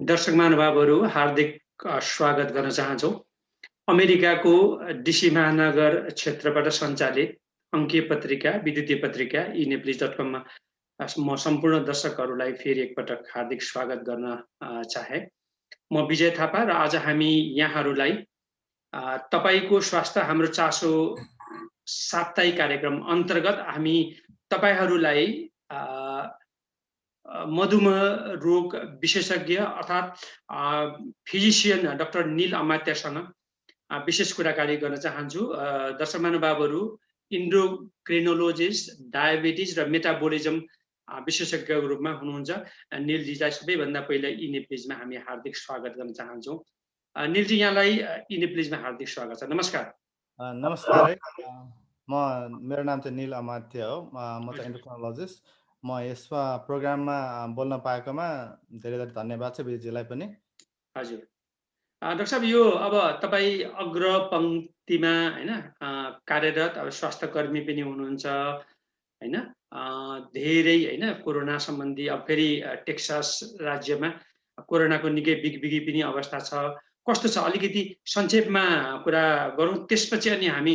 दर्शक महानुभावहरू हार्दिक स्वागत गर्न चाहन्छौँ। अमेरिकाको डिसी महानगर क्षेत्रबाट सञ्चालित अङ्कीय पत्रिका विद्युतीय पत्रिका eNepalese.com मा म सम्पूर्ण दर्शकहरूलाई फेरि एकपटक हार्दिक स्वागत गर्न चाहे। म विजय थापा र आज हामी यहाँहरूलाई तपाईको स्वास्थ्य हाम्रो चासो साप्ताहिक कार्यक्रम अन्तर्गत हामी तपाईहरूलाई मधुमेह रोग विशेषज्ञ अर्थात् फिजिशियन डाक्टर नील अमात्यसँग विशेष कुराकानी गर्न चाहन्छु। दर्शक महानुभावहरू इन्डोक्रिनोलोजिस्ट, डायबिटिज र मेटाबोलिजम विशेषज्ञको रूपमा हुनुहुन्छ। नीलजीलाई सबैभन्दा पहिला eNepalese-मा हामी हार्दिक स्वागत गर्न चाहन्छौँ। नीलजी, यहाँलाई eNepalese-मा हार्दिक स्वागत छ। नमस्कार। नमस्कार है। मेरो नाम चाहिँ नील अमात्य हो। म चाहिँ एन्डोक्रिनोलोजिस्ट। म यसमा प्रोग्राममा बोल्न पाएकोमा धेरै धेरै धन्यवाद छ विजयजीलाई पनि। हजुर डाक्टर साहब, यो अब तपाईँ अग्रपङ्क्तिमा हैन कार्यरत अब स्वास्थ्यकर्मी पनि हुनुहुन्छ हैन। धेरै हैन कोरोना सम्बन्धी अब फेरि टेक्सास राज्यमा कोरोनाको निकै बिगबिगी पनि अवस्था छ। कस्तो छ अलिकति संक्षेपमा कुरा गरौँ, त्यसपछि अनि हामी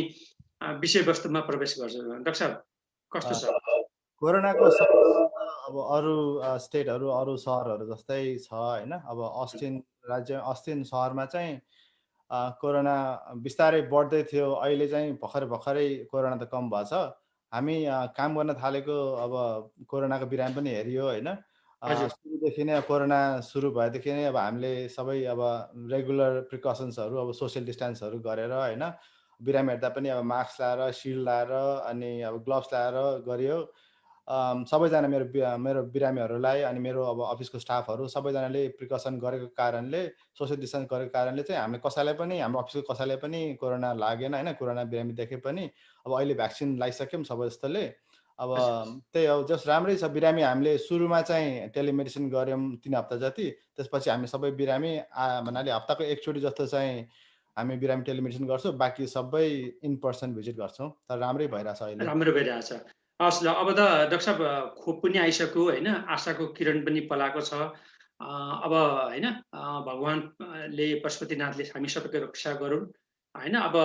विषयवस्तुमा प्रवेश गर्छौँ। डाक्टर साहब कस्तो छ? कोरोनाको अब अरू स्टेटहरू अरू सहरहरू जस्तै छ हैन। अब अस्टिन सहरमा चाहिँ कोरोना बिस्तारै बढ्दै थियो। अहिले चाहिँ भर्खरै कोरोना त कम भएछ। हामी काम गर्न थालेको अब कोरोनाको बिरामी पनि हेरियो हैन। सुरुदेखि नै कोरोना सुरु भएदेखि नै अब हामीले सबै अब रेगुलर प्रिकसन्सहरू अब सोसियल डिस्टेन्सहरू गरेर हैन, बिरामी हेर्दा पनि अब मास्क लाएर, सिल्ड लाएर अनि अब ग्लोभ्स लाएर गरियो। सबैजना मेरो बिरामीहरूलाई अनि मेरो अब अफिसको स्टाफहरू सबैजनाले प्रिकसन गरेको कारणले, सोसियल डिस्टेन्स गरेको कारणले चाहिँ हामीले कसैलाई पनि, हाम्रो अफिसको कसैलाई पनि कोरोना लागेन हैन। कोरोना बिरामी देखे पनि अब अहिले भ्याक्सिन लगाइसक्यौँ सबै जस्तोले। अब त्यही हो, जस राम्रै छ। बिरामी हामीले सुरुमा चाहिँ टेलिमेडिसिन गऱ्यौँ 3 हप्ता जति। त्यसपछि हामी सबै बिरामी भन्नाले हप्ताको एकचोटि जस्तो चाहिँ हामी बिरामी टेलिमेडिसिन गर्छौँ। बाँकी सबै इन पर्सन भिजिट गर्छौँ। तर राम्रै भइरहेछ अहिले। राम्रो भइरहेछ। हस् ल, अब त डाक्टर साहब खोप पनि आइसक्यो हैन, आशाको किरण पनि पलाएको छ। अब हैन भगवानले पशुपतिनाथले हामी सबैको रक्षा गरून् हैन। अब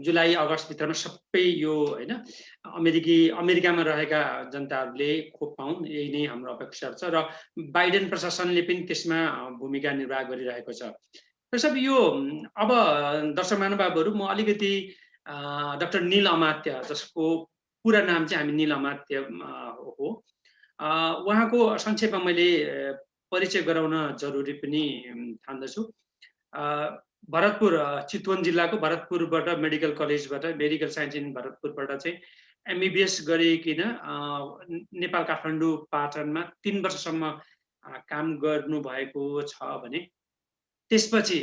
जुलाई अगस्त भित्रमा सबै यो हैन अमेरिकामा रहेका जनताहरूले खोप पाउन्, यही नै हाम्रो अपेक्षा छ र बाइडेन प्रशासनले पनि त्यसमा भूमिका निर्वाह गरिरहेको छ। डाक्टर साहब, यो अब दर्शक महानुभावहरू म अलिकति डाक्टर नील अमात्य, जसको पुरा नाम चाहिँ हामी नील अमात्य हो, उहाँको संक्षेपमा मैले परिचय गराउन जरुरी पनि ठान्दछु। भरतपुर चितवन जिल्लाको भरतपुरबाट मेडिकल कलेजबाट मेडिकल साइन्स इन भरतपुरबाट चाहिँ MBBS गरिकन नेपाल काठमाडौँ पाटनमा 3 वर्षसम्म काम गर्नुभएको छ भने त्यसपछि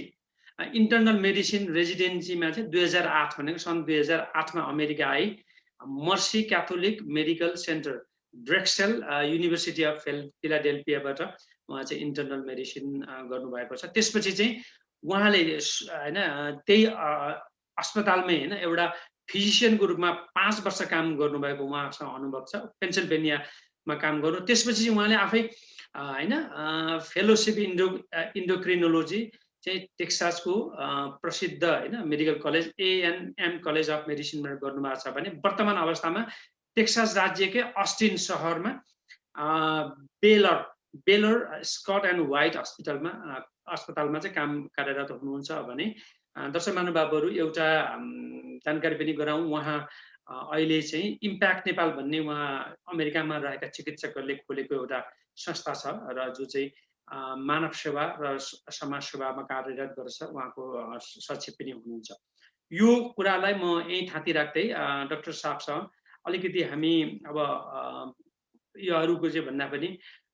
इन्टर्नल मेडिसिन रेजिडेन्सीमा चाहिँ 2008 भनेको सन् 2008 मा अमेरिका आई। Mercy catholic medical center Drexel university of फिलाडेल्फियाबाट उहाँ चाहिँ इन्टर्नल मेडिसिन गर्नुभएको छ। त्यसपछि चाहिँ उहाँले हैन त्यही अस्पतालमै हैन एउटा फिजिशियनको रूपमा 5 वर्ष काम गर्नुभएको उहाँसँग अनुभव छ। पेन्सिल्भेनियामा काम गर्नु। त्यसपछि चाहिँ उहाँले आफै हैन फेलोसिप इन्डोक्रिनोलोजी चाहिँ टेक्सासको प्रसिद्ध हैन medical college A&M college of मेडिसिनमा गर्नुभएको छ भने वर्तमान अवस्थामा टेक्सास राज्यकै अस्टिन सहरमा बेलर स्कट एन्ड व्हाइट अस्पतालमा चाहिँ काम कार्यरत हुनुहुन्छ भने दर्शक महानुभावहरू एउटा जानकारी पनि गराउँ। उहाँ अहिले चाहिँ इम्प्याक्ट नेपाल भन्ने उहाँ अमेरिकामा रहेका चिकित्सकहरूले खोलेको एउटा संस्था छ र जो चाहिँ मानव सेवा र समाज सेवामा कार्यरत गर्छ। उहाँको सचिव पनि हुनुहुन्छ। यो कुरालाई म यही थाती राख्दै डाक्टर साहबसँग अलिकति हामी अब यो अरूको चाहिँ भन्दा पनि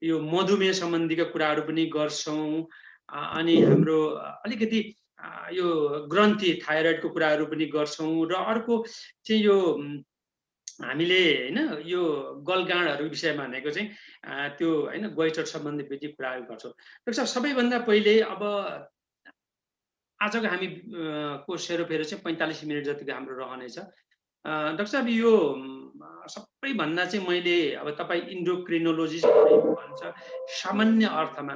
यो मधुमेह सम्बन्धीका कुराहरू पनि गर्छौँ अनि हाम्रो अलिकति यो ग्रन्थि थाइरोइडको कुराहरू पनि गर्छौँ र अर्को चाहिँ यो हामीले हैन यो गलगाँडहरू विषयमा भनेको चाहिँ त्यो हैन गोइटर सम्बन्धी विधि कुराहरू गर्छौँ। डाक्टर साहब, सबैभन्दा पहिले अब आजको हामी को सेरोफेरो चाहिँ 45 मिनट जतिको हाम्रो रहनेछ। डाक्टर साहब, यो सबैभन्दा चाहिँ मैले अब तपाईँ इन्डोक्रिनोलोजिस्ट भन्छ, सामान्य अर्थमा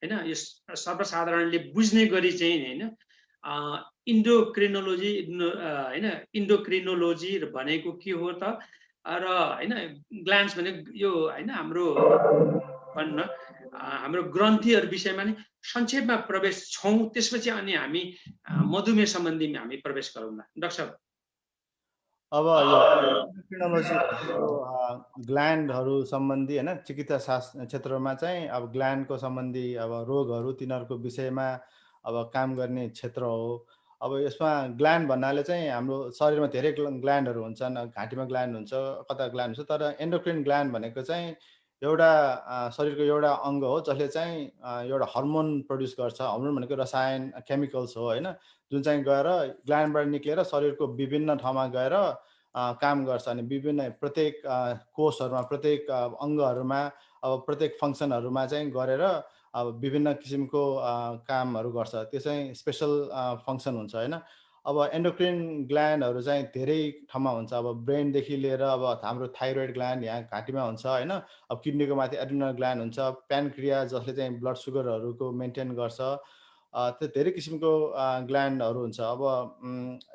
हैन यो सर्वसाधारणले बुझ्ने गरी चाहिँ हैन इन्डोक्रिनोलोजी हैन इन्डोक्रिनोलोजी भनेको के हो त र हैन ग्ल्यान्ड्स भने यो हैन हाम्रो भन्न हाम्रो ग्रन्थीहरु विषयमा नि संक्षेपमा प्रवेश छौं त्यसपछि अनि हामी मधुमेह सम्बन्धी हामी प्रवेश गरौँला डाक्टर साहब अब यो एन्डोक्रिनोलोजी ग्ल्यान्डहरू सम्बन्धी हैन चिकित्सा शास्त्र क्षेत्रमा चाहिँ अब ग्ल्यान्डको सम्बन्धी अब रोगहरू तिनीहरूको विषयमा अब काम गर्ने क्षेत्र हो। अब यसमा ग्ल्यान्ड भन्नाले चाहिँ हाम्रो शरीरमा धेरै ग्ल्यान्डहरू हुन्छन्, घाँटीमा ग्ल्यान्ड हुन्छ, कता ग्ल्यान्ड हुन्छ, तर एन्डोक्रिन ग्ल्यान्ड भनेको चाहिँ एउटा शरीरको एउटा अङ्ग हो जसले चाहिँ एउटा हर्मोन प्रड्युस गर्छ। हर्मोन भनेको रसायन केमिकल्स हो हैन, जुन चाहिँ गएर ग्ल्यान्डबाट निक्लेर शरीरको विभिन्न ठाउँमा गएर काम गर्छ। अनि विभिन्न प्रत्येक कोषहरूमा प्रत्येक अङ्गहरूमा अब प्रत्येक फङ्सनहरूमा चाहिँ गरेर अब विभिन्न किसिमको कामहरू गर्छ। त्यो चाहिँ स्पेसल फङ्सन हुन्छ हैन। अब एन्डोक्रिन ग्ल्यान्डहरू चाहिँ धेरै ठाउँमा हुन्छ। अब ब्रेनदेखि लिएर अब हाम्रो थाइरोइड ग्ल्यान्ड यहाँ घाँटीमा हुन्छ हैन। अब किडनीको माथि एड्रिनल ग्ल्यान्ड हुन्छ, प्यानक्रियास जसले चाहिँ ब्लड सुगरहरूको मेन्टेन गर्छ। त्यो धेरै किसिमको ग्ल्यान्डहरू हुन्छ। अब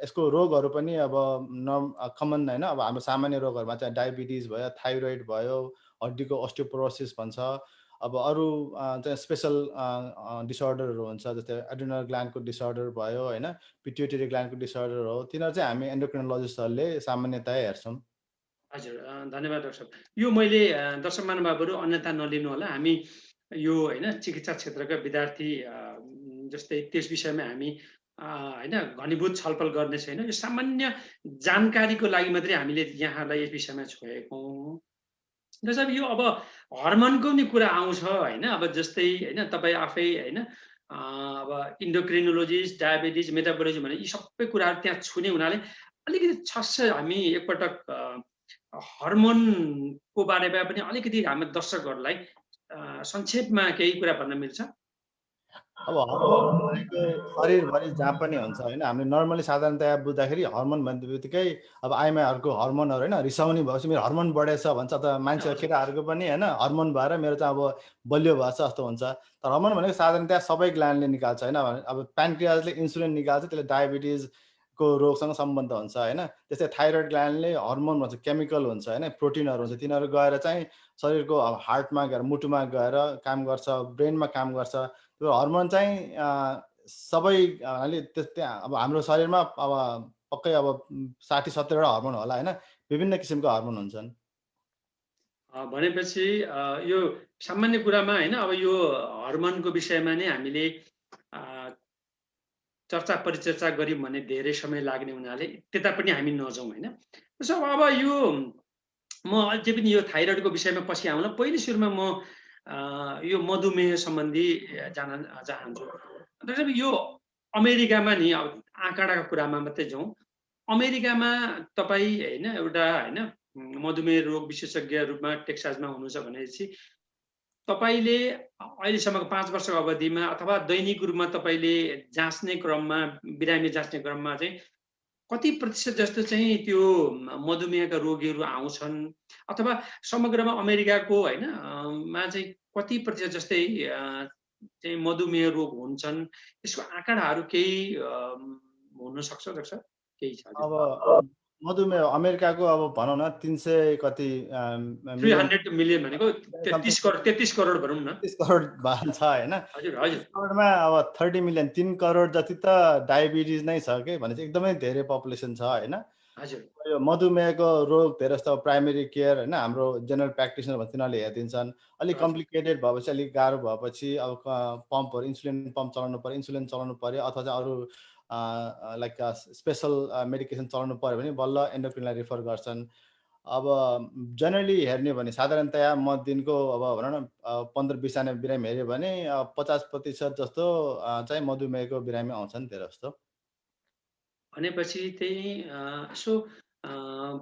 यसको रोगहरू पनि अब कमन हैन। अब हाम्रो सामान्य रोगहरूमा चाहिँ डायबिटिज भयो, थाइरोइड भयो, हड्डीको अस्टियोपोरोसिस भन्छ। अब अरू चाहिँ स्पेसल डिसअर्डरहरू हुन्छ, जस्तै एड्रिनल ग्ल्यान्डको डिसअर्डर भयो हैन, पिट्युटरी ग्ल्यान्डको डिसअर्डर हो। तिनीहरू चाहिँ हामी एन्डोक्रिनोलोजिस्टहरूले सामान्यतया हेर्छौँ। हजुर धन्यवाद डाक्टर साहब। यो मैले दर्शक महानुभावहरू अन्यथा नलिनु होला। हामी यो हैन चिकित्सा क्षेत्रका विद्यार्थी जस्तै त्यस विषयमा हामी हैन घनीभूत छलफल गर्ने छैन। यो सामान्य जानकारीको लागि मात्रै हामीले यहाँलाई यस विषयमा छोएछौँ। डाक्टर साहब यो अब हर्मोनको नि कुरा आउँछ हैन। अब जस्तै हैन तपाईँ आफै हैन अब इन्डोक्रिनोलोजिस्ट, डायबिटिज, मेटाबोलिजम भने यी सबै कुराहरू त्यहाँ छुने हुनाले अलिकति छस्स हामी एकपटक हर्मोनको बारेमा पनि अलिकति हाम्रो दर्शकहरूलाई संक्षेपमा केही कुरा भन्न मिल्छ? अब हर्मोन भनेको शरीरभरि जहाँ पनि हुन्छ हैन। हामीले नर्मली साधारणतया बुझ्दाखेरि हर्मोन भन्ने बित्तिकै अब आइमाईहरूको हर्मोनहरू हैन, रिसाउने भएपछि मेरो हर्मोन बढेछ भन्छ, अथवा मान्छे केटाहरूको पनि हैन हर्मोन भएर मेरो चाहिँ अब बलियो भएछ जस्तो हुन्छ। तर हर्मोन भनेको साधारणतया सबै ग्ल्यान्डले निकाल्छ हैन। अब प्यानक्रियासले इन्सुलिन निकाल्छ, त्यसले डायबिटिजको रोगसँग सम्बन्ध हुन्छ हैन। त्यस्तै थाइरोइड ग्ल्यान्डले हर्मोन भन्छ, केमिकल हुन्छ हैन, प्रोटिनहरू हुन्छ, तिनीहरू गएर चाहिँ शरीरको हार्टमा गएर मुटुमा गएर काम गर्छ, ब्रेनमा काम गर्छ। त्यो हर्मोन चाहिँ सबै त्यहाँ अब हाम्रो शरीरमा अब पक्कै अब 60-70 वटा हर्मोन होला हैन। विभिन्न किसिमको हर्मोन हुन्छन्। भनेपछि यो सामान्य कुरामा हैन अब यो हर्मोनको विषयमा नै हामीले चर्चा परिचर्चा गर्यौँ भने धेरै समय लाग्ने हुनाले त्यता पनि हामी नजाउँ हैन। त्यसो अब यो म अझै पनि यो थाइरोइडको विषयमा पछि आउँला। पहिले सुरुमा म यो मधुमेह सम्बन्धी जान चाहन्छु। डाक्टर यो अमेरिकामा नि अब आँकडाको कुरामा मात्रै जाउँ। अमेरिकामा तपाईँ हैन एउटा हैन मधुमेह रोग विशेषज्ञ रूपमा टेक्सासमा हुनुहुन्छ भनेपछि तपाईले अहिलेसम्मको 5 वर्षको अवधिमा अथवा दैनिक रूपमा तपाईले जाँच्ने क्रममा बिरामी जाँच्ने क्रममा चाहिँ कति प्रतिशत जस्तो चाहिँ त्यो मधुमेहका रोगीहरू आउँछन् अथवा समग्रमा अमेरिकाको हैन मा चाहिँ कति प्रतिशत जस्तै चाहिँ मधुमेह रोग हुन्छन्? यसको आँकडाहरू केही हुन सक्छ डाक्टर साहब? केही छ? अब मधुमेह अमेरिकाको अब भनौँ न 300 कति 300 मिलियन भनेको 33 करोड भनौँ न। 33 करोड छ हैन। हजुर हजुर। करोडमा अब 30 मिलियन 3 करोड जति त डायबिटिज नै छ के भने चाहिँ एकदमै धेरै पपुलेसन छ हैन। हजुर। यो मधुमेहको रोग धेरै जस्तो प्राइमेरी केयर हैन, हाम्रो जेनरल प्र्याक्टिसनर भन्छ तिनीहरूले हेरिदिन्छन्। अलिक कम्प्लिकेटेड भएपछि अलिक गाह्रो भएपछि अब पम्पहरू इन्सुलिन पम्प चलाउनु पर्यो, इन्सुलिन चलाउनु पर्यो, अथवा चाहिँ अरू लाइक स्पेसल मेडिकेसन चलाउनु पर्यो भने बल्ल एन्डोक्रिनलाई रिफर गर्छन्। अब जेनरली हेर्ने भने साधारणतया म दिनको अब भनौँ न 15-20 जना बिरामी हेऱ्यो भने 50% जस्तो चाहिँ मधुमेहको बिरामी आउँछन् धेरै जस्तो। भनेपछि त्यही यसो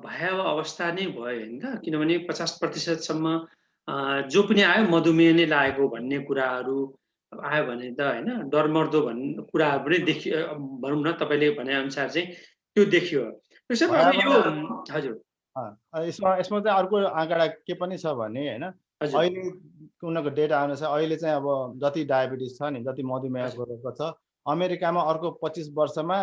भयावह अवस्था नै भयो हैन त? किनभने 50% सम्म जो पनि आयो मधुमेह नै लागेको भन्ने कुराहरू आयो भने त हैन डरमर्दो भन्ने कुराहरू पनि देखियो भनौँ न तपाईले भने अनुसार चाहिँ त्यो देखियो। त्यसैले अब यो हजुर यसमा चाहिँ अर्को आँकडा के पनि छ भने हैन, अहिले उनीहरूको डेटा अनुसार अहिले चाहिँ अब जति डायबिटिज छ नि, जति मधुमेहको रोगको छ, अमेरिकामा अर्को 25 वर्षमा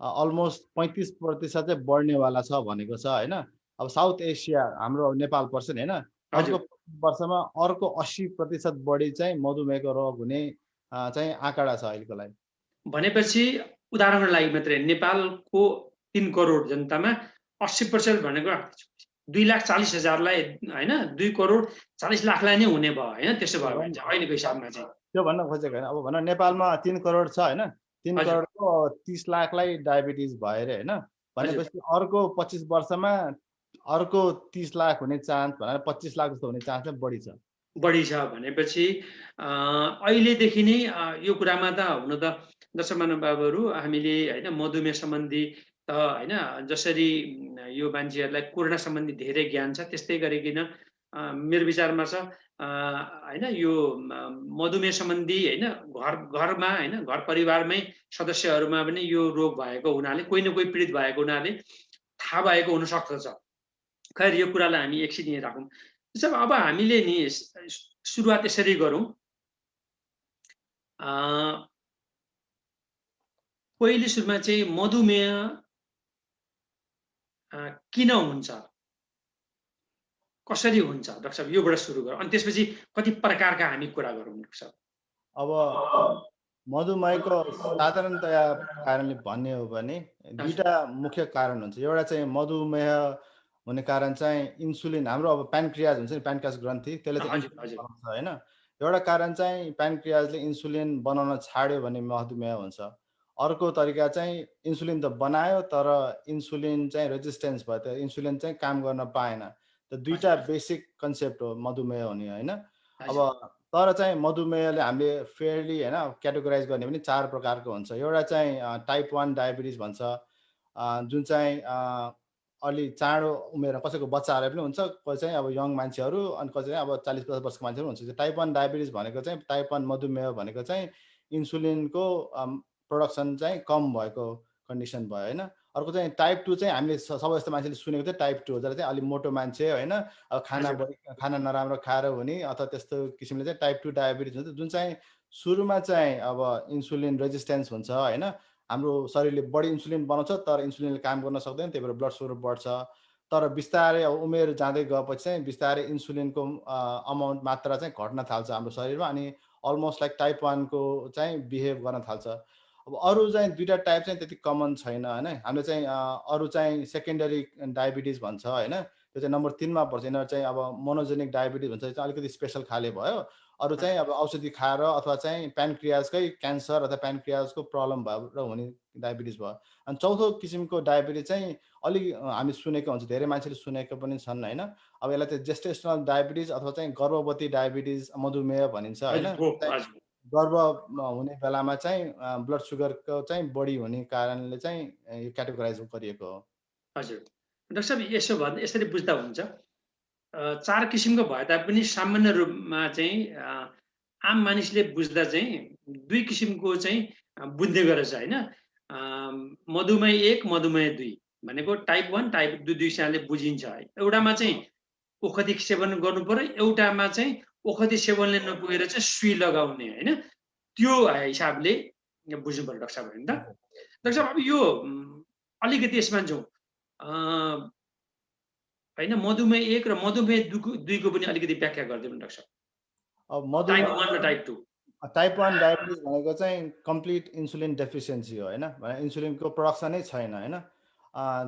अलमोस्ट 35% चाहिँ बढ्नेवाला छ भनेको छ होइन। अब साउथ एसिया हाम्रो नेपाल पर्छ नि होइन, अर्को 25 वर्षमा अर्को 80% बढी चाहिँ मधुमेहको रोग हुने चाहिँ आँकडा छ अहिलेको लागि। भनेपछि उदाहरणको लागि मात्रै नेपालको 3 करोड जनतामा 80% भनेको 2,40,000लाई होइन 2 करोड 40 लाखलाई नै हुने भयो होइन। त्यसो भयो भने चाहिँ अहिलेको हिसाबमा चाहिँ त्यो भन्न खोजेको होइन। अब भन नेपालमा 3 करोड छ होइन, 3 करोडको 30 लाखलाई डायबिटिज भयो अरे होइन। भनेपछि अर्को 25 वर्षमा अर्को 30 लाख हुने चान्स भनेर 25 लाख जस्तो हुने चान्स चाहिँ बढी छ भनेपछि अहिलेदेखि नै यो कुरामा त हुन त दर्शक महानुभावहरू हामीले होइन मधुमेह सम्बन्धी त होइन जसरी यो मान्छेहरूलाई कोरोना सम्बन्धी धेरै ज्ञान छ त्यस्तै गरिकन मेरो विचारमा छ होइन यो मधुमेह सम्बन्धी होइन घरमा होइन घर परिवारमै सदस्यहरूमा पनि यो रोग भएको हुनाले कोही न कोही पीडित भएको हुनाले थाहा भएको हुन सक्दछ। खैर यो कुरालाई हामी एकछिन यहीँ राखौँ। अब हामीले नि सुरुवात यसरी गरौँ। पहिले सुरुमा चाहिँ मधुमेह किन हुन्छ, कसरी हुन्छ डाक्टर साहब, योबाट सुरु गरौँ अनि त्यसपछि कति प्रकारका हामी कुरा गरौँ डाक्टर साहब। अब मधुमेहको साधारणतया कारणले भन्ने हो भने दुईटा मुख्य कारण हुन्छ। एउटा चाहिँ मधुमेह हुने कारण चाहिँ इन्सुलिन, हाम्रो अब प्यानक्रियाज हुन्छ नि, प्यानक्रियाज ग्रन्थि, त्यसले चाहिँ बनाउँछ होइन। एउटा कारण चाहिँ प्यानक्रियाजले इन्सुलिन बनाउन छाड्यो भने मधुमेह हुन्छ। अर्को तरिका चाहिँ इन्सुलिन त बनायो तर इन्सुलिन चाहिँ रेजिस्टेन्स भयो, त्यो इन्सुलिन चाहिँ काम गर्न पाएन। त दुईटा बेसिक कन्सेप्ट हो मधुमेह हुने होइन। अब तर चाहिँ मधुमेहले हामीले फेयरली होइन क्याटेगोराइज गर्ने पनि 4 प्रकारको हुन्छ। एउटा चाहिँ टाइप 1 डायबिटिज भन्छ, जुन चाहिँ अलि चाँडो उमेरमा कसैको बच्चाहरू पनि हुन्छ, कोही चाहिँ अब यङ मान्छेहरू अनि कोही चाहिँ अब 40-50 वर्षको मान्छेहरू हुन्छ। टाइप 1 डायबिटिज भनेको चाहिँ टाइप 1 मधुमेह भनेको चाहिँ इन्सुलिनको प्रोडक्सन चाहिँ कम भएको कन्डिसन भयो होइन। अर्को चाहिँ टाइप 2 चाहिँ हामीले सबै जस्तो मान्छेले सुनेको थियो टाइप 2 हो, जसले चाहिँ अलिक मोटो मान्छे होइन, अब खाना नराम्रो खाएर हुने अथवा त्यस्तो किसिमले चाहिँ टाइप 2 डायबिटिज हुन्छ, जुन चाहिँ सुरुमा चाहिँ अब इन्सुलिन रेजिस्टेन्स हुन्छ होइन। हाम्रो शरीरले बढी इन्सुलिन बनाउँछ तर इन्सुलिनले काम गर्न सक्दैन, त्यही भएर ब्लड सुगर बढ्छ। तर बिस्तारै अब उमेर जाँदै गएपछि चाहिँ बिस्तारै इन्सुलिनको अमाउन्ट मात्रा चाहिँ घट्न थाल्छ हाम्रो शरीरमा अनि अलमोस्ट लाइक टाइप 1 को चाहिँ बिहेभ गर्न थाल्छ। अब अरू चाहिँ दुईटा टाइप चाहिँ त्यति कमन छैन होइन। हामीले चाहिँ अरू चाहिँ सेकेन्डरी डायबिटिज भन्छ होइन, त्यो चाहिँ नम्बर 3मा पर्छ। यिनीहरू चाहिँ अब मोनोजेनिक डायबिटिज भन्छ, चाहिँ अलिकति स्पेसल खाले भयो। अरू चाहिँ अब औषधि खाएर अथवा चाहिँ प्यानक्रियाजकै क्यान्सर अथवा प्यानक्रियाजको प्रब्लम भएर हुने डायबिटिज भयो। अनि चौथो किसिमको डायबिटिज चाहिँ अलिक हामी सुनेको हुन्छ, धेरै मान्छेले सुनेको पनि छन् होइन। अब यसलाई चाहिँ जेस्टेसनल डायबिटिज अथवा चाहिँ गर्भवती डायबिटिज मधुमेह भनिन्छ होइन। गर्भ हुने बेलामा चाहिँ ब्लड सुगरको चाहिँ बढी हुने कारणले चाहिँ यो क्याटेगोराइज गरिएको हो। हजुर डाक्टर साहब, यसो भन्दा यसरी बुझ्दा हुन्छ 4 किसिमको भए तापनि सामान्य रूपमा चाहिँ आम मानिसले बुझ्दा चाहिँ 2 किसिमको चाहिँ बुझ्ने गरेछ होइन। मधुमेह 1 मधुमेह 2 भनेको टाइप 1 टाइप 2 दुईजनाले बुझिन्छ। एउटामा चाहिँ ओखती सेवन गर्नु पर्यो, एउटामा चाहिँ ओखती सेवनले नपुगेर चाहिँ सुई लगाउने होइन, त्यो हिसाबले बुझ्नु पर्यो डाक्टर साहब होइन त। डाक्टर साहब अब यो अलिकति यसमा जाउँ होइन, मधुमेह 1 र मधुमेह 2 को पनि अलिकति व्याख्या गरिदिनु डाक्टर साहब। अब मधुमेह टाइप 1 र टाइप 2 टाइप 1 डायबिटिज भनेको चाहिँ कम्प्लिट इन्सुलिन डेफिसियन्सी हो होइन, इन्सुलिनको प्रोडक्सनै छैन होइन,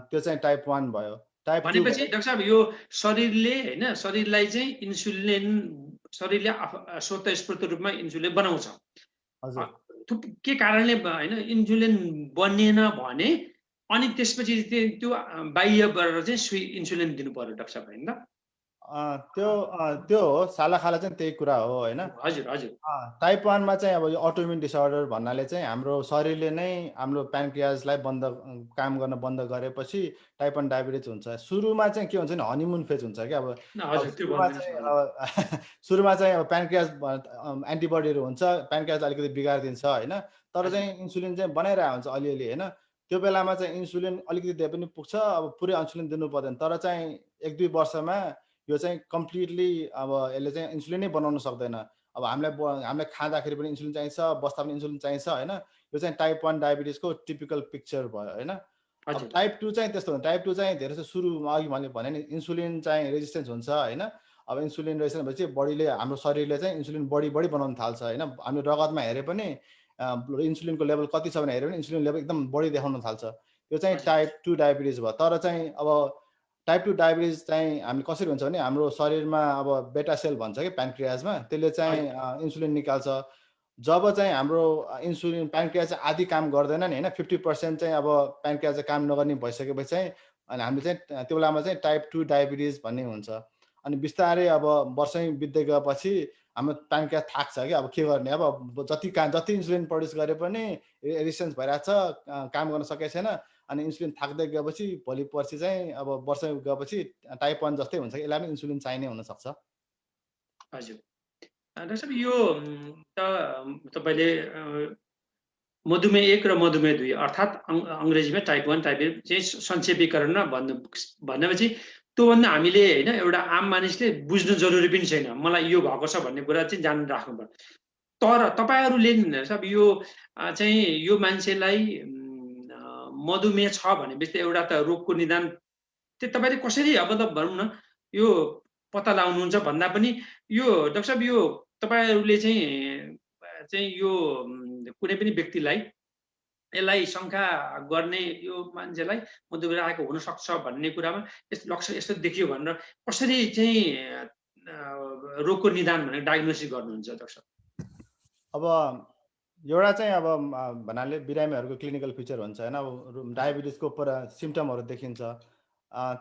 त्यो चाहिँ टाइप 1 भयो। टाइप 2 भनेपछि डाक्टर साहब यो शरीरले होइन, शरीरलाई चाहिँ इन्सुलिन शरीरले स्वतःस्फूर्त रूपमा इन्सुलिन बनाउँछ। के कारणले होइन इन्सुलिन बनिएन भने अनि त्यसपछि त्यो बाह्यबाट चाहिँ सुई इन्सुलिन दिनु पर्यो डाक्टर साहब होइन त। त्यो हो, सालाखाला चाहिँ त्यही कुरा हो होइन। हजुर हजुर। टाइप 1 मा चाहिँ अब यो अटोइम्युन डिसअर्डर भन्नाले चाहिँ हाम्रो शरीरले नै हाम्रो प्यानक्रियाजलाई काम गर्न बन्द गरेपछि टाइप 1 डायबिटिज हुन्छ। सुरुमा चाहिँ के हुन्छ नि, हनीमुन फेज हुन्छ क्या। अब सुरुमा चाहिँ अब प्यानक्रियाज एन्टिबडीहरू हुन्छ, प्यानक्रियाज अलिकति बिगारिदिन्छ होइन, तर चाहिँ इन्सुलिन चाहिँ बनाइरहेको हुन्छ अलिअलि होइन। त्यो बेलामा चाहिँ इन्सुलिन अलिकति दिए पनि पुग्छ, अब पुरै इन्सुलिन दिनु पर्दैन। तर चाहिँ 1-2 वर्षमा यो चाहिँ कम्प्लिटली अब यसले चाहिँ इन्सुलिनै बनाउन सक्दैन। अब हामीलाई खाँदाखेरि पनि इन्सुलिन चाहिन्छ, बस्दा पनि इन्सुलिन चाहिन्छ होइन। यो चाहिँ टाइप 1 डायबिटिजको टिपिकल पिक्चर भयो होइन। अब टाइप 2 चाहिँ त्यस्तो हुन्छ। टाइप 2 चाहिँ धेरै जस्तो सुरुमा अघि मैले भने नि इन्सुलिन चाहिँ रेजिस्टेन्स हुन्छ होइन। अब इन्सुलिन रेजिस्टेन्स भएपछि बडीले हाम्रो शरीरले चाहिँ इन्सुलिन बढी बनाउन थाल्छ होइन। हामी रगतमा हेरे पनि इन्सुलिनको लेभल कति छ भने हेऱ्यो भने इन्सुलिन लेभल एकदम बढी देखाउन थाल्छ। यो चाहिँ टाइप 2 डायबिटिज भयो। तर चाहिँ अब टाइप 2 डायबिटिज चाहिँ हामी कसरी हुन्छ भने हाम्रो शरीरमा अब बेटा सेल भन्छ कि प्यानक्रियाजमा, त्यसले चाहिँ इन्सुलिन निकाल्छ। जब चाहिँ हाम्रो इन्सुलिन प्यानक्रियाज चाहिँ आधी काम गर्दैन नि होइन, 50% चाहिँ अब प्यानक्रियाज चाहिँ काम नगर्ने भइसकेपछि चाहिँ अनि हामीले चाहिँ त्यो बेलामा चाहिँ टाइप 2 डायबिटिज भन्ने हुन्छ। अनि बिस्तारै अब वर्षै बित्दै गएपछि हाम्रो प्यानक्रियाज थाक्छ कि अब के गर्ने, अब जति इन्सुलिन प्रड्युस गरे पनि रेजिस्टेन्स भइरहेछ, काम गर्न सकेको छैन। अनि इन्सुलिन थाक्दै गएपछि भोलि पर्सि चाहिँ अब वर्ष गएपछि टाइप 1 जस्तै हुन्छ कि यसलाई पनि इन्सुलिन चाहिने हुनसक्छ। हजुर डाक्टर साहब, यो तपाईँले मधुमेह 1 र मधुमेह 2 अर्थात् अङ्ग्रेजीमा टाइप 1 टाइप 2 चाहिँ संक्षेपीकरणमा भनेपछि त्योभन्दा हामीले होइन एउटा आम मानिसले बुझ्नु जरुरी पनि छैन, मलाई यो भएको छ भन्ने कुरा चाहिँ जान राख्नुपर्छ। तर तपाईँहरूले सब यो चाहिँ यो मान्छेलाई मधुमेह छ भनेपछि एउटा त रोगको निदान त्यो तपाईँले कसरी अब त भनौँ न यो पत्ता लगाउनुहुन्छ भन्दा पनि यो डाक्टर साहब यो तपाईँहरूले चाहिँ यो कुनै पनि व्यक्तिलाई यसलाई शङ्का गर्ने यो मान्छेलाई मधुमेह आएको हुनसक्छ भन्ने कुरामा लक्षण यस्तो देखियो भनेर कसरी चाहिँ रोगको निदान भनेर डायग्नोसिस गर्नुहुन्छ डाक्टर साहब? अब एउटा चाहिँ अब भन्नाले बिरामीहरूको क्लिनिकल फिचर हुन्छ होइन। अब डायबिटिजको सिम्टमहरू देखिन्छ,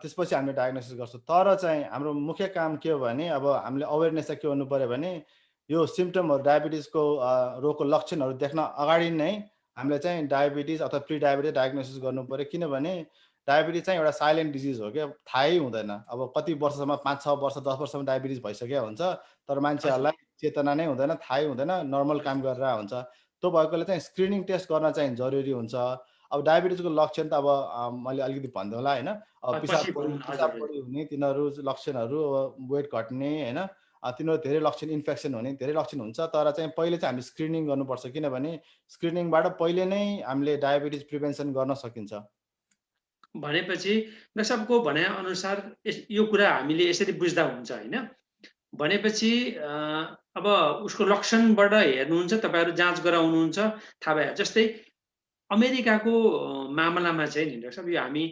त्यसपछि हामीले डायग्नोसिस गर्छौँ। तर चाहिँ हाम्रो मुख्य काम के हो भने अब हामीले अवेरनेस चाहिँ के गर्नु पऱ्यो भने यो सिम्टमहरू डायबिटिजको रोगको लक्षणहरू देख्न अगाडि नै हामीले चाहिँ डायबिटिज अथवा प्री डायबिटिज डायग्नोसिस गर्नु पऱ्यो। किनभने डायबिटिज चाहिँ एउटा साइलेन्ट डिजिज हो क्या, थाहै हुँदैन। अब कति वर्षसम्म 5-6 वर्ष 10 वर्षसम्म डायबिटिज भइसकेको हुन्छ, तर मान्छेहरूलाई चेतना नै हुँदैन, थाहै हुँदैन, नर्मल काम गरेर हुन्छ। त्यो भएकोले चाहिँ स्क्रिनिङ टेस्ट गर्न चाहिँ जरुरी हुन्छ। अब डायबिटिजको लक्षण त अब मैले अलिकति भनिदिउँला होइन। अब पिसाब बढी हुने तिनीहरू लक्षणहरू, वेट घट्ने होइन, तिनीहरू धेरै लक्षण, इन्फेक्सन हुने धेरै लक्षण हुन्छ। तर चाहिँ पहिले चाहिँ हामीले स्क्रिनिङ गर्नुपर्छ, किनभने स्क्रिनिङबाट पहिले नै हामीले डायबिटिज प्रिभेन्सन गर्न सकिन्छ। भनेपछि डाक्टर साहबको भनाइअनुसार यो कुरा हामीले यसरी बुझ्दा हुन्छ होइन। भनेपछि अब उसको लक्षणबाट हेर्नुहुन्छ, तपाईँहरू जाँच गराउनुहुन्छ, थाहा भयो। जस्तै अमेरिकाको मामलामा चाहिँ नि डाक्टर साहब यो हामी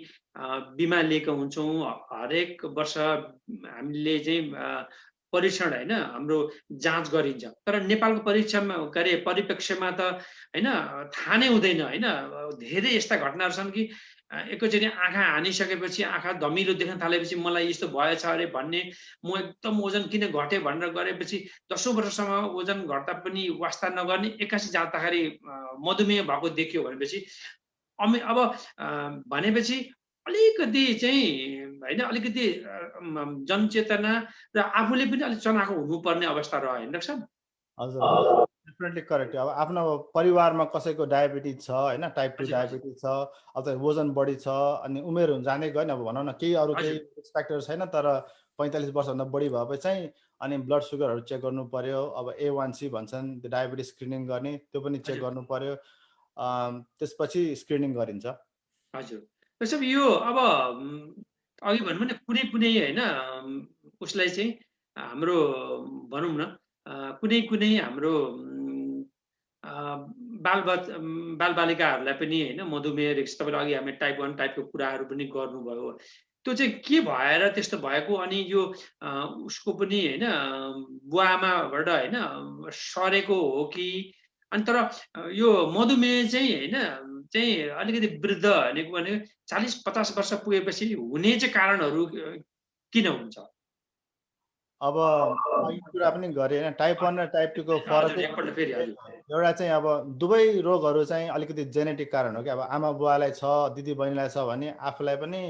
बिमा लिएका हुन्छौँ, हरेक वर्ष हामीले चाहिँ परीक्षण होइन हाम्रो जाँच गरिन्छ। तर नेपालको परीक्षामा परिप्रेक्ष्यमा त होइन थाहा नै हुँदैन होइन। धेरै यस्ता घटनाहरू छन् कि एकैचोटि आँखा हानिसकेपछि आँखा धमिलो देख्न थालेपछि मलाई यस्तो भएछ अरे भन्ने, म एकदम वजन किन घट्यो भनेर गरेपछि 10औं वर्षसम्म वजन घट्दा पनि वास्ता नगर्ने, 81 जाँदाखेरि मधुमेह भएको देखियो भनेपछि अब भनेपछि अलिकति चाहिँ होइन अलिकति जनचेतना र आफूले पनि अलिक चनाखो हुनुपर्ने अवस्था रह्यो होइन डाक्टर साहब? हजुर डेफिनेटली करेक्ट। अब आफ्नो परिवारमा कसैको डायबिटिज छ होइन, टाइप 2 डायबिटिज छ, अब वजन बढी छ, अनि उमेर जाँदै गयो नि, अब भनौँ न केही अरू केही रिस्क फ्याक्टर छैन, तर 45 वर्षभन्दा बढी भएपछि चाहिँ अनि ब्लड सुगरहरू चेक गर्नु पर्यो। अब A1C भन्छन्, त्यो डायबिटिज स्क्रिनिङ गर्ने, त्यो पनि चेक गर्नु पर्यो। त्यसपछि स्क्रिनिङ गरिन्छ। हजुर त्यसो यो अब अघि भनौँ न कुनै कुनै होइन उसलाई चाहिँ हाम्रो भनौँ न कुनै हाम्रो बालबालिकाहरूलाई पनि होइन मधुमेह रिक्स, तपाईँले अघि हामी टाइप 1 टाइपको कुराहरू पनि गर्नुभयो। त्यो चाहिँ के भएर त्यस्तो भएको, अनि यो उसको पनि होइन बुवा आमाबाट होइन सरेको हो कि? अनि तर यो मधुमेह चाहिँ होइन चाहिँ अलिकति वृद्ध भने 40-50 वर्ष पुगेपछि हुने चाहिँ कारणहरू किन हुन्छ? अब कुरा पनि गरे होइन, टाइप 1 र टाइप 2 को फरक एउटा चाहिँ अब दुवै रोगहरू चाहिँ अलिकति जेनेटिक कारण हो कि। अब आमा बुवालाई छ, दिदी बहिनीलाई छ भने आफूलाई पनि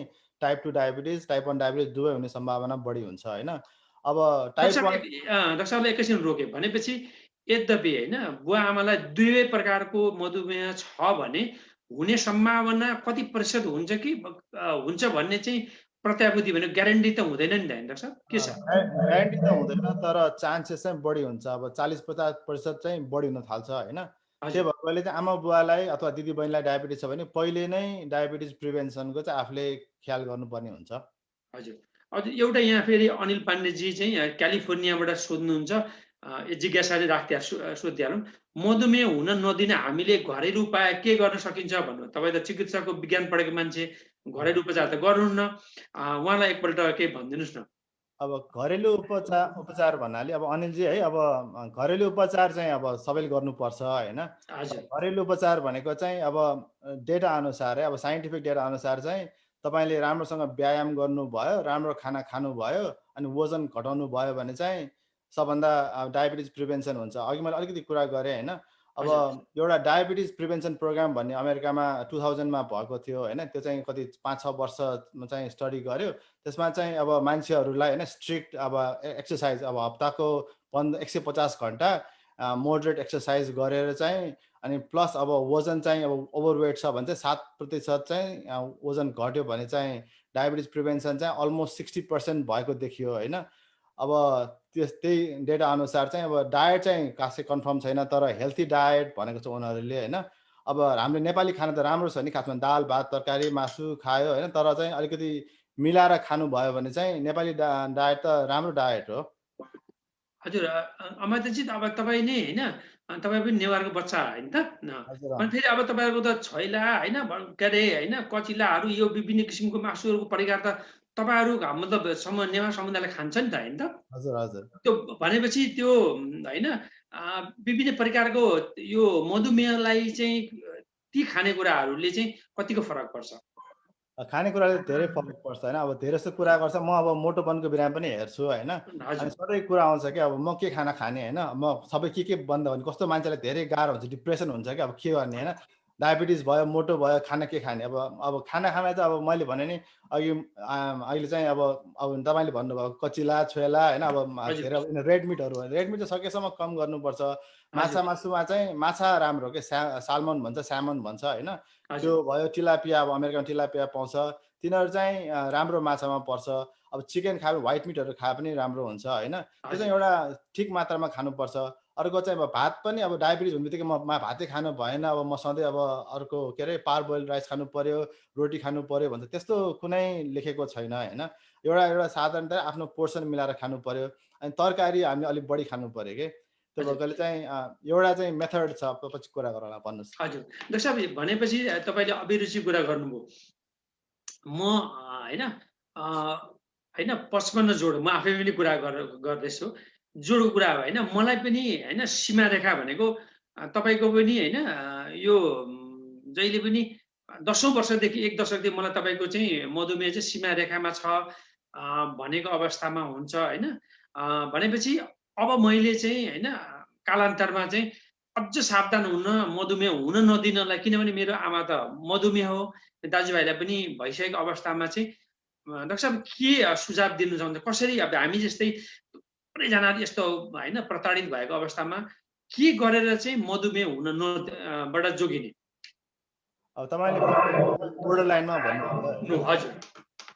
टाइप 2 डायबिटिज टाइप 1 डायबिटिज दुवै हुने सम्भावना बढी हुन्छ होइन। अब टाइप 1 डाक्टर साहबले एकैछिन रोके भनेपछि यद्यपि होइन बुवा आमालाई दुवै प्रकारको मधुमेह छ भने हुने सम्भावना कति प्रतिशत हुन्छ कि हुन्छ भन्ने चाहिँ प्रत्याभूति भने ग्यारेन्टी त हुँदैन नि त होइन डाक्टर साहब, के छ? ग्यारेन्टी त हुँदैन, तर चान्सेस चाहिँ बढी हुन्छ। अब 40-50% चाहिँ बढी हुन थाल्छ होइन। त्यही भएकोले चाहिँ आमा बुवालाई अथवा दिदी बहिनीलाई डायबिटिज छ भने पहिले नै डायबिटिज प्रिभेन्सनको चाहिँ आफूले ख्याल गर्नुपर्ने हुन्छ। हजुर। हजुर, एउटा यहाँ फेरि अनिल पाण्डेजी चाहिँ क्यालिफोर्नियाबाट सोध्नुहुन्छ, जिज्ञासाले सोधिहालौँ। मधुमेह हुन नदिन हामीले घरेलु उपाय के गर्न सकिन्छ भन्नु। तपाईँ त चिकित्साको विज्ञान पढेको मान्छे, घरेलु उपचार त गर्नुहुन्न, उहाँलाई एकपल्ट केही भनिदिनुहोस् न। अब घरेलु उपचार भन्नाले अब अनिलजी है, अब घरेलु उपचार चाहिँ अब सबैले गर्नुपर्छ होइन। घरेलु उपचार भनेको चाहिँ अब डेटा अनुसार है, अब साइन्टिफिक डेटा अनुसार चाहिँ तपाईँले राम्रोसँग व्यायाम गर्नुभयो, राम्रो खाना खानुभयो, अनि वजन घटाउनु भयो भने चाहिँ सबभन्दा डायबिटिज प्रिभेन्सन हुन्छ। अघि मैले अलिकति कुरा गरेँ होइन। अब एउटा डायबिटिज प्रिभेन्सन प्रोग्राम भन्ने अमेरिकामा 2000मा भएको थियो होइन। त्यो चाहिँ कति 5-6 वर्षमा चाहिँ स्टडी गर्यो। त्यसमा चाहिँ अब मान्छेहरूलाई होइन स्ट्रिक्ट अब एक्सर्साइज, अब हप्ताको 150 घन्टा मोडरेट एक्सर्साइज गरेर चाहिँ, अनि प्लस अब वजन चाहिँ अब ओभरवेट छ भने चाहिँ 7% चाहिँ वजन घट्यो भने चाहिँ डायबिटिज प्रिभेन्सन चाहिँ अलमोस्ट 60% भएको देखियो होइन। अब त्यही डेटा अनुसार चाहिँ अब डायट चाहिँ खासै कन्फर्म छैन, तर हेल्थी डायट भनेको छ उनीहरूले होइन। अब हाम्रो नेपाली खाना त राम्रो छ नि, खासमा दाल भात तरकारी मासु खायो होइन, तर चाहिँ अलिकति मिलाएर खानुभयो भने चाहिँ नेपाली डायट त राम्रो डायट हो। हजुर, अमृतजी अब तपाईँ नै होइन, तपाईँ पनि नेवारको बच्चा होइन त, अनि फेरि अब तपाईँहरूको त छैला होइन, के अरे होइन, कचिलाहरू, यो विभिन्न किसिमको मासुहरूको परिकार त तपाईँहरू मतलब नेवार समुदायले खान्छ नि त होइन त? हजुर हजुर। त्यो भनेपछि त्यो होइन विभिन्न प्रकारको यो मधुमेहलाई चाहिँ ती खानेकुराहरूले चाहिँ कतिको फरक पर्छ? खानेकुराले धेरै फरक पर्छ होइन। अब धेरै जस्तो कुरा गर्छ, म अब मोटोपनको बिरामी पनि हेर्छु होइन। अनि सधैँ कुरा आउँछ कि अब म के खाना खाने होइन, म सबै के बन्द भने कस्तो मान्छेलाई धेरै गाह्रो हुन्छ, डिप्रेसन हुन्छ कि अब के गर्ने होइन। डायबिटिज भयो, मोटो भयो, खाना के खाने। अब खाना खाना चाहिँ अब मैले भने नि अघि अहिले चाहिँ अब तपाईँले भन्नुभयो कचिला छोएला होइन। अब धेरै रेड मिटहरू चाहिँ सकेसम्म कम गर्नुपर्छ। माछा मासुमा चाहिँ माछा राम्रो के साल्मन भन्छ, स्यामन भन्छ होइन। त्यो भयो टिलापिया, अब अमेरिकामा टिलापिया पाउँछ, तिनीहरू चाहिँ राम्रो माछामा पर्छ। अब चिकन खायो, व्हाइट मिटहरू खाए पनि राम्रो हुन्छ होइन। त्यो चाहिँ एउटा ठिक मात्रामा खानुपर्छ। अर्को चाहिँ अब भात पनि, अब डायबिटिज हुने बित्तिकै म भातै खानु भएन, अब म सधैँ अब अर्को के अरे पारबोइल्ड राइस खानु पर्यो, रोटी खानु पर्यो भन्छ, त्यस्तो कुनै लेखेको छैन होइन। एउटा साधारणतया आफ्नो पोर्सन मिलाएर खानु पर्यो। अनि तरकारी हामीले अलिक बढी खानु पर्यो कि। त्यो भएकोले चाहिँ एउटा चाहिँ मेथड छ, पछि कुरा गरौँला, भन्नुहोस्। हजुर डाक्टर साहब, भनेपछि तपाईँले अभिरुचि कुरा गर्नुभयो। म होइन 55 जोड, म आफै पनि कुरा गर्दैछु, जोडको कुरा हो होइन। मलाई पनि होइन सीमा रेखा भनेको तपाईँको पनि होइन, यो जहिले पनि 10औं वर्षदेखि 1 दशकदेखि मलाई तपाईँको चाहिँ मधुमेह चाहिँ सीमा रेखामा छ भनेको अवस्थामा हुन्छ होइन। भनेपछि अब मैले चाहिँ होइन कालान्तरमा चाहिँ अझ सावधान हुन, मधुमेह हुन नदिनलाई, किनभने मेरो आमा त मधुमेह हो, दाजुभाइलाई पनि भइसकेको अवस्थामा चाहिँ डाक्टर साहब के सुझाव दिनु चाहन्छ? कसरी अब हामी जस्तै थुप्रैजना यस्तो होइन प्रताडित भएको अवस्थामा के गरेर चाहिँ मधुमेह हुन बाट जोगिने? अब तपाईँले बोर्डर लाइनमा भन्नु। हजुर।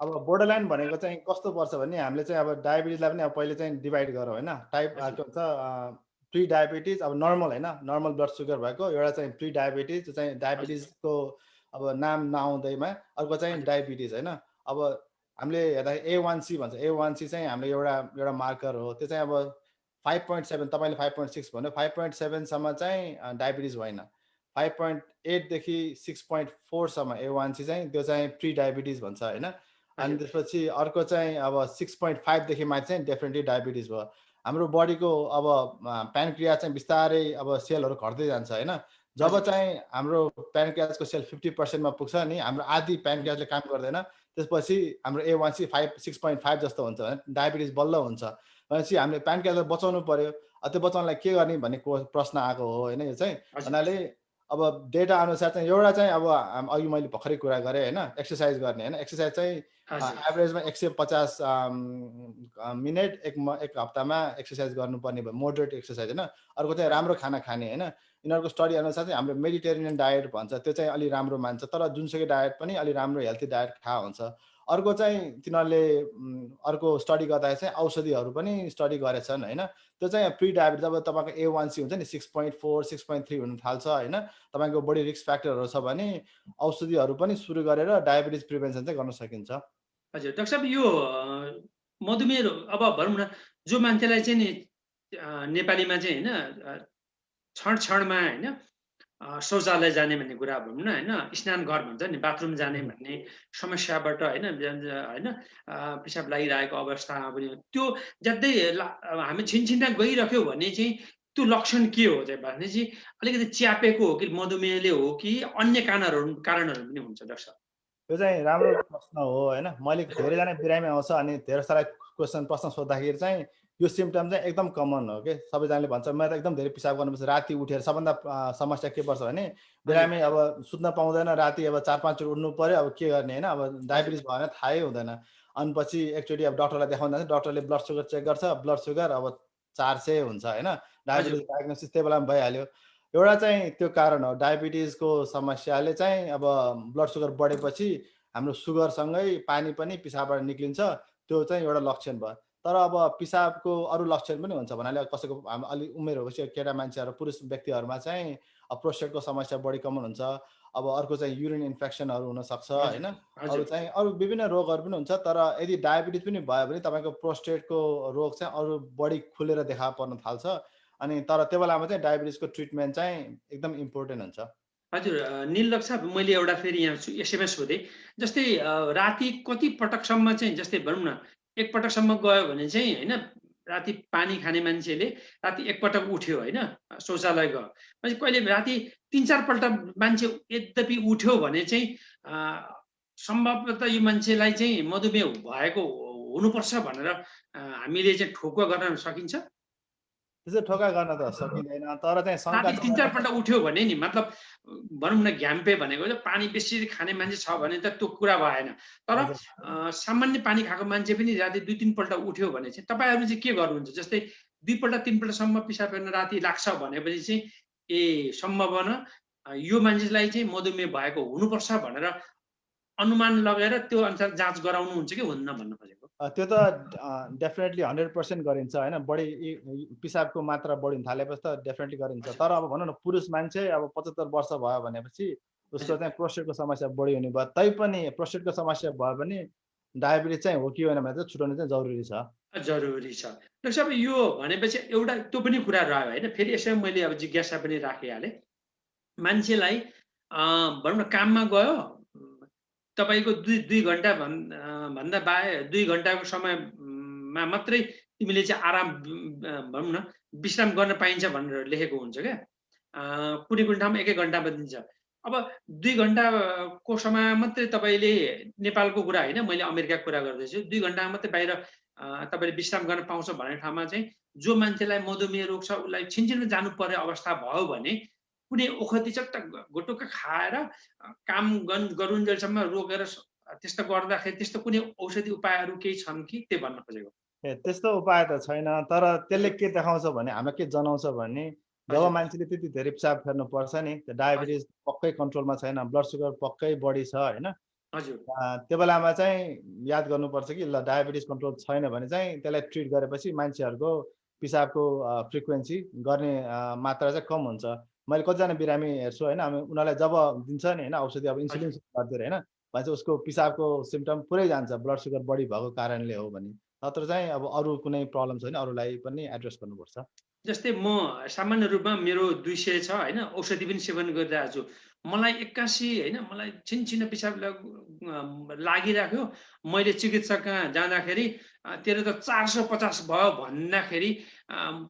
अब बोर्डर लाइन भनेको चाहिँ कस्तो पर्छ भने हामीले चाहिँ अब डायबिटिजलाई पनि अब पहिले चाहिँ डिभाइड गरौँ होइन। टाइप के भन्छ प्री डायबिटिज, अब नर्मल होइन, नर्मल ब्लड सुगर भएको एउटा चाहिँ प्री डायबिटिज, चाहिँ डायबिटिजको अब नाम नआउँदैमा अर्को चाहिँ डायबिटिज होइन। अब हामीले हेर्दा A1C भन्छ, A1C चाहिँ हाम्रो एउटा मार्कर हो। त्यो चाहिँ अब 5.7, तपाईँले 5.6 भन्यो, 5.7सम्म चाहिँ डायबिटिज होइन। 5.8 देखि 6.4सम्म A1C चाहिँ त्यो चाहिँ प्री डायबिटिज भन्छ होइन। अनि त्यसपछि अर्को चाहिँ अब 6.5 देखि माथि चाहिँ डेफिनेटली डायबिटिज भयो। हाम्रो बडीको अब प्यानक्रियास चाहिँ बिस्तारै अब सेलहरू घट्दै जान्छ होइन। जब चाहिँ हाम्रो प्यानक्रियासको सेल 50%मा पुग्छ नि, हाम्रो आधी प्यानक्रियासले काम गर्दैन, त्यसपछि हाम्रो A1C 6.5 जस्तो हुन्छ भने डायबिटिज बल्ल हुन्छ। भनेपछि हामीले प्यानक्रियासलाई बचाउनु पर्यो। त्यो बचाउनलाई के गर्ने भन्ने प्रश्न आएको हो होइन। यो चाहिँ भन्नाले अब डेटा अनुसार चाहिँ एउटा चाहिँ अब अघि मैले भर्खरै कुरा गरेँ होइन, एक्सर्साइज गर्ने होइन। एक्सर्साइज चाहिँ हजुर एभरेजमा 150 मिनट एक हप्तामा एक्सर्साइज गर्नुपर्ने भयो, मोडरेट एक्सर्साइज होइन। अर्को चाहिँ राम्रो खाना खाने होइन। यिनीहरूको स्टडी अनुसार चाहिँ हाम्रो मेडिटेरेनियन डायट भन्छ, त्यो चाहिँ अलि राम्रो मान्छ, तर जुनसुकै डायट पनि अलि राम्रो हेल्थी डायट खा हुन्छ। अर्को चाहिँ तिनीहरूले अर्को स्टडी गर्दाखेरि चाहिँ औषधिहरू पनि स्टडी गरेछन् होइन। त्यो चाहिँ प्रि डायबिटिज, जब तपाईँको A1C हुन्छ नि 6.4 6.3 हुन थाल्छ होइन, तपाईँको बढी रिस्क फ्याक्टरहरू छ भने औषधिहरू पनि सुरु गरेर डायबिटिज प्रिभेन्सन चाहिँ गर्न सकिन्छ। हजुर डाक्टर साहब, यो मधुमेह अब भनौँ न, जो मान्छेलाई चाहिँ नि नेपालीमा चाहिँ होइन क्षण क्षणमा होइन शौचालय जाने भन्ने कुरा भनौँ न होइन, स्नान घर भन्छ नि, बाथरुम जाने भन्ने समस्याबाट होइन होइन पिसाब लागिरहेको अवस्थामा पनि त्यो ज्यादै हामी छिनछिना गइरह्यो भने चाहिँ त्यो लक्षण के हो चाहिँ भने चाहिँ अलिकति च्यापेको हो कि मधुमेहले हो कि अन्य कारणहरू पनि हुन्छ डाक्टर साहब? त्यो चाहिँ राम्रो प्रश्न हो होइन। मैले धेरैजना बिरामी आउँछ अनि धेरै सारा प्रश्न सोद्धाखेरि चाहिँ यो सिम्टम चाहिँ एकदम कमन हो कि। सबैजनाले भन्छ मैले त एकदम धेरै पिसाब गर्नुपर्छ राति उठेर। सबभन्दा समस्या के पर्छ भने बिरामी अब सुत्न पाउँदैन, राति अब 4-5 चोटि उठ्नु पर्यो, अब के गर्ने होइन। अब डायबिटिज भयो भने थाहै हुँदैन। अनि पछि एकचोटि अब डक्टरलाई देखाउँदा डक्टरले ब्लड सुगर चेक गर्छ, ब्लड सुगर अब 400 हुन्छ होइन। डायबिटिज डायग्नोसिस त्यही बेलामा भइहाल्यो। एउटा चाहिँ त्यो कारण हो, डायबिटिजको समस्याले चाहिँ अब ब्लड सुगर बढेपछि हाम्रो सुगरसँगै पानी पनि पिसाबबाट निक्लिन्छ, त्यो चाहिँ एउटा लक्षण भयो। तर अब पिसाबको अरू लक्षण पनि हुन्छ भन्नाले कसैको अलि उमेर भएपछि केटा मान्छेहरू पुरुष व्यक्तिहरूमा चाहिँ प्रोस्टेटको समस्या बढी कमन हुन्छ। अब अर्को चाहिँ युरिन इन्फेक्सनहरू हुनसक्छ होइन। अरू चाहिँ अरू विभिन्न रोगहरू पनि हुन्छ। तर यदि डायबिटिज पनि भयो भने तपाईँको प्रोस्टेटको रोग चाहिँ अरू बढी खुलेर देखा पर्न थाल्छ। अनि तर त्यो बेलामा चाहिँ डायबिटिजको ट्रिटमेन्ट चाहिँ एकदम इम्पोर्टेन्ट हुन्छ। हजुर निल डाक्टर साहब, मैले एउटा फेरि यहाँ एसएमएस सोधेँ, जस्तै राति कति पटकसम्म चाहिँ, जस्तै भनौँ न एक पटकसम्म गयो भने चाहिँ होइन, राति पानी खाने मान्छेले राति एकपटक उठ्यो होइन, शौचालय गयो पछि कहिले राति 3-4 पल्ट मान्छे यद्यपि उठ्यो भने चाहिँ सम्भवतः यो मान्छेलाई चाहिँ मधुमेह भएको हुनुपर्छ भनेर हामीले चाहिँ ठोकुवा गर्न सकिन्छ? त्यसो ठोका गर्न त सकिँदैन, तर चाहिँ शङ्का 3-4 पल्ट उठ्यो भने नि, मतलब भनौँ न घ्याम्पे भनेको चाहिँ पानी बेसी खाने मान्छे छ भने त त्यो कुरा भएन। तर सामान्य पानी खाएको मान्छे पनि राति 2-3 पल्ट उठ्यो भने चाहिँ तपाईँहरू चाहिँ के गर्नुहुन्छ? जस्तै 2 पल्ट 3 पल्टसम्म पिसाब गर्न राति लाग्छ भनेपछि चाहिँ ए सम्भावना यो मान्छेलाई चाहिँ मधुमेह भएको हुनुपर्छ भनेर अनुमान लगाएर त्यो अनुसार जाँच गराउनुहुन्छ कि हुन्न भन्न खोजेको? त्यो त डेफिनेटली 100% गरिन्छ होइन। बढी पिसाबको मात्रा बढिन थालेपछि त डेफिनेटली गरिन्छ। तर अब भनौँ न पुरुष मान्छे अब 75 वर्ष भयो भनेपछि उसको चाहिँ प्रोस्टेटको समस्या बढी हुने भयो, तैपनि प्रोस्टेटको समस्या भयो भने डायबिटिज चाहिँ हो कि होइन भने चाहिँ छुटाउनु चाहिँ जरुरी छ। जरुरी छ। डाक्टर साहब, यो भनेपछि एउटा त्यो पनि कुरा रह्यो होइन। फेरि यसमा मैले अब जिज्ञासा पनि राखिहालेँ। मान्छेलाई भनौँ न काममा गयो, तपाईँको 2 घन्टा भन्दा बाहेक 2 घन्टाको समयमा मात्रै तिमीले चाहिँ आराम भनौँ न विश्राम गर्न पाइन्छ भनेर लेखेको हुन्छ क्या। कुनै कुनै ठाउँमा 1-1 घन्टामा दिन्छ। अब 2 घन्टाको समय मात्रै तपाईँले, नेपालको कुरा होइन, मैले अमेरिकाको कुरा गर्दैछु, 2 घन्टामा मात्रै बाहिर तपाईँले विश्राम गर्न पाउँछ भन्ने ठाउँमा चाहिँ जो मान्छेलाई मधुमेह रोग छ उसलाई छिनछिनमा जानु पर्ने अवस्था भयो भने कुनै ओखती चट्ट गुटुक्क खाएर काम गरुन्जेलसम्म रोकेर त्यस्तो गर्दाखेरि त्यस्तो कुनै औषधि उपायहरू केही छन् कि, त्यो भन्न खोजेको? त्यस्तो उपाय त छैन। तर त्यसले के देखाउँछ भने हामीलाई के जनाउँछ भने जब मान्छेले त्यति धेरै पिसाब फेर्नु पर्छ नि, डायबिटिज पक्कै कन्ट्रोलमा छैन, ब्लड सुगर पक्कै बढी छ होइन। हजुर त्यो बेलामा चाहिँ याद गर्नुपर्छ कि ल डायबिटिज कन्ट्रोल छैन भने चाहिँ त्यसलाई ट्रिट गरेपछि मान्छेहरूको पिसाबको फ्रिक्वेन्सी गर्ने मात्रा चाहिँ कम हुन्छ। मैले कतिजना बिरामी हेर्छु होइन, उनीहरूलाई जब दिन्छ नि होइन औषधि, अब इन्सुलिन गरिदिएर होइन भनेपछि उसको पिसाबको सिम्टम पुरै जान्छ ब्लड सुगर बढी भएको कारणले हो भने। नत्र चाहिँ अब अरू कुनै प्रब्लम छैन, अरूलाई पनि एड्रेस गर्नुपर्छ। जस्तै म सामान्य रूपमा मेरो 200 छ होइन, औषधि पनि सेवन गरिरहेको छु, मलाई 81 होइन, मलाई छिनछिन पिसाब लागिराख्यो। मैले चिकित्सक कहाँ जाँदाखेरि तेरो त 450 भयो भन्दाखेरि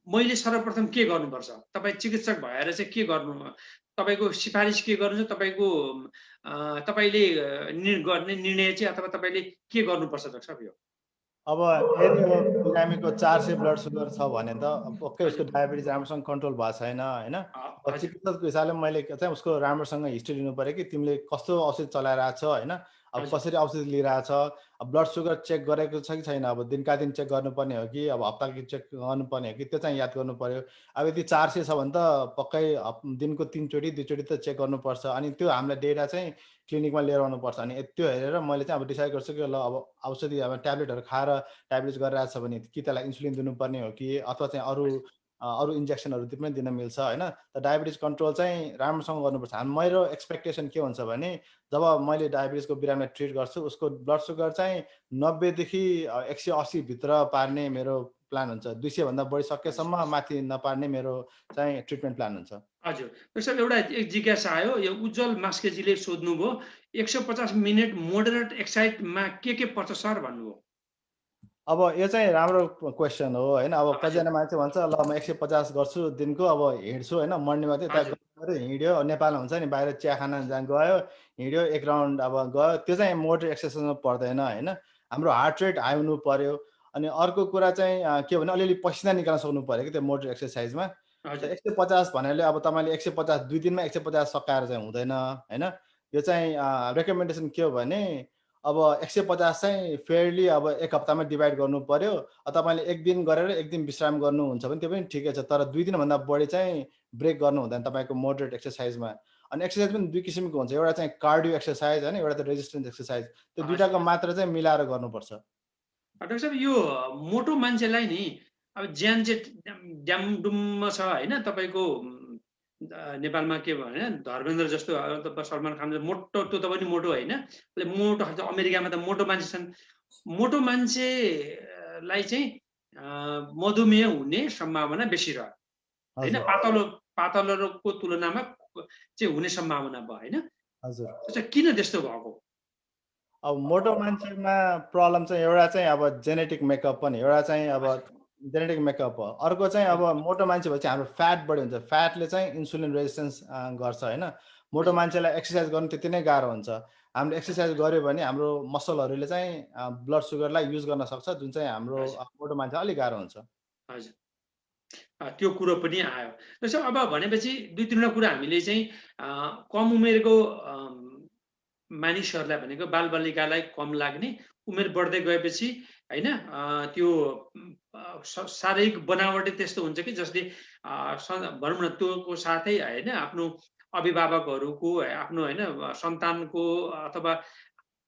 मैले सर्वप्रथम के गर्नुपर्छ? तपाईँ चिकित्सक भएर चाहिँ के गर्नु, तपाईँको सिफारिस के गर्नु, तपाईँको तपाईँले गर्ने निर्णय चाहिँ, अथवा तपाईँले के गर्नुपर्छ डाक्टर साहब? यो अब यदि बिरामीको 400 ब्लड सुगर छ भने त पक्कै उसको डायबिटिज राम्रोसँग कन्ट्रोल भएको छैन होइन। चिकित्सकको हिसाबले मैले चाहिँ उसको राम्रोसँग हिस्ट्री लिनु पऱ्यो कि तिमीले कस्तो औषधि चलाइरहेको छ होइन। अब हजुर कसरी औषधि लिइरहेछ, अब ब्लड सुगर चेक गरेको छ कि छैन, अब दिनका दिन चेक गर्नुपर्ने हो कि अब हप्ताको चेक गर्नुपर्ने हो कि, त्यो चाहिँ याद गर्नु पर्यो। अब यदि 400 छ भने त पक्कै दिनको 3 चोटि 2 चोटि त चेक गर्नुपर्छ। अनि त्यो हामीलाई डेटा चाहिँ क्लिनिकमा लिएर आउनुपर्छ। अनि त्यो हेरेर मैले चाहिँ अब डिसाइड गर्छु कि ल अब औषधि अब ट्याब्लेटहरू खाएर डायबिटिज गरिरहेछ भने कि त्यसलाई इन्सुलिन दिनुपर्ने हो कि अथवा चाहिँ अरू इन्जेक्सनहरू पनि दिन मिल्छ होइन। त डायबिटिज कन्ट्रोल चाहिँ राम्रोसँग गर्नुपर्छ। मेरो एक्सपेक्टेसन के हुन्छ भने जब मैले डायबिटिजको बिरामीलाई ट्रिट गर्छु उसको ब्लड सुगर चाहिँ 90 देखि 180 भित्र पार्ने मेरो प्लान हुन्छ। 200 भन्दा बढी हजुर सकेसम्म माथि नपार्ने मेरो चाहिँ ट्रिटमेन्ट प्लान हुन्छ। हजुर डाक्टर एउटा एक जिज्ञासा आयो, यो उज्जवल मास्केजीले सोध्नुभयो 150 मिनट मोडरेट एक्सर्साइजमा के पर्छ सर भन्नुभयो। अब यो चाहिँ राम्रो क्वेसन हो होइन। अब हजुर कतिजना मान्छे भन्छ ल म 150 गर्छु दिनको, अब हिँड्छु होइन, मर्निङमा चाहिँ हजुर त्यहाँ हिँड्यो, नेपालमा हुन्छ नि बाहिर चिया खान जहाँ गयो हिँड्यो 1 राउन्ड अब गयो, त्यो चाहिँ मोडरेट एक्सर्साइजमा पर्दैन होइन। हाम्रो हार्ट रेट हाई हुनु पर्यो। अनि अर्को कुरा चाहिँ के भने अलिअलि पसिना निकाल्न सक्नु पर्यो कि त्यो मोडरेट एक्सर्साइजमा। त हजुर 150 भनेर अब तपाईँले 150 2 दिनमा 150 सकाएर चाहिँ हुँदैन होइन। यो चाहिँ रेकमेन्डेसन के हो भने अब 150 चाहिँ फेयरली अब 1 हप्तामा डिभाइड गर्नु पर्यो। तपाईँले 1 दिन गरेर 1 दिन विश्राम गर्नुहुन्छ भने त्यो पनि ठिकै छ। तर 2 दिनभन्दा बढी चाहिँ ब्रेक गर्नु हुँदैन तपाईँको मोडरेट एक्सर्साइजमा। अनि एक्सर्साइज पनि 2 किसिमको हुन्छ। एउटा चाहिँ कार्डियो एक्सर्साइज होइन, एउटा त रेजिस्टेन्स एक्सर्साइज। त्यो हजुर दुईटाको मात्रा चाहिँ मिलाएर गर्नुपर्छ। डाक्टर साहब यो मोटो मान्छेलाई नि अब ज्यान चाहिँ ड्यामडुममा छ होइन, तपाईँको नेपालमा के भने धर्मेन्द्र जस्तो सलमान खान जस्तो मोटो, त्यो त पनि मोटो होइन, मोटो खान्छ। अमेरिकामा त मोटो मान्छे छन्। मोटो मान्छेलाई चाहिँ मधुमेह हुने सम्भावना बेसी रह्यो होइन, हजुर, पातलोको तुलनामा चाहिँ हुने सम्भावना भयो होइन। हजुर। किन त्यस्तो भएको? अब मोटो मान्छेमा प्रब्लम चाहिँ एउटा चाहिँ अब जेनेटिक मेकअप पनि, एउटा चाहिँ अब हजुर जेनेटिक मेकअप हो। अर्को चाहिँ अब मोटो मान्छे भएपछि हाम्रो फ्याट बढी हुन्छ। फ्याटले चाहिँ इन्सुलिन रेजिस्टेन्स गर्छ होइन। मोटो हजुर मान्छेलाई एक्सर्साइज गर्नु त्यति नै गाह्रो हुन्छ। हामीले एक्सर्साइज गऱ्यो भने हाम्रो मसलहरूले चाहिँ ब्लड सुगरलाई युज गर्न सक्छ, जुन चाहिँ हाम्रो हजुर मोटो मान्छे अलिक गाह्रो हुन्छ। हजुर त्यो कुरो पनि आयो। त्यसो अब भनेपछि 2-3 कुरा हामीले चाहिँ कम उमेरको मानिसहरूलाई भनेको बालबालिकालाई कम लाग्ने, उमेर बढ्दै गएपछि होइन त्यो शारीरिक बनावटै त्यस्तो हुन्छ कि जसले भनौँ न त्योको साथै होइन आफ्नो अभिभावकहरूको आफ्नो होइन सन्तानको अथवा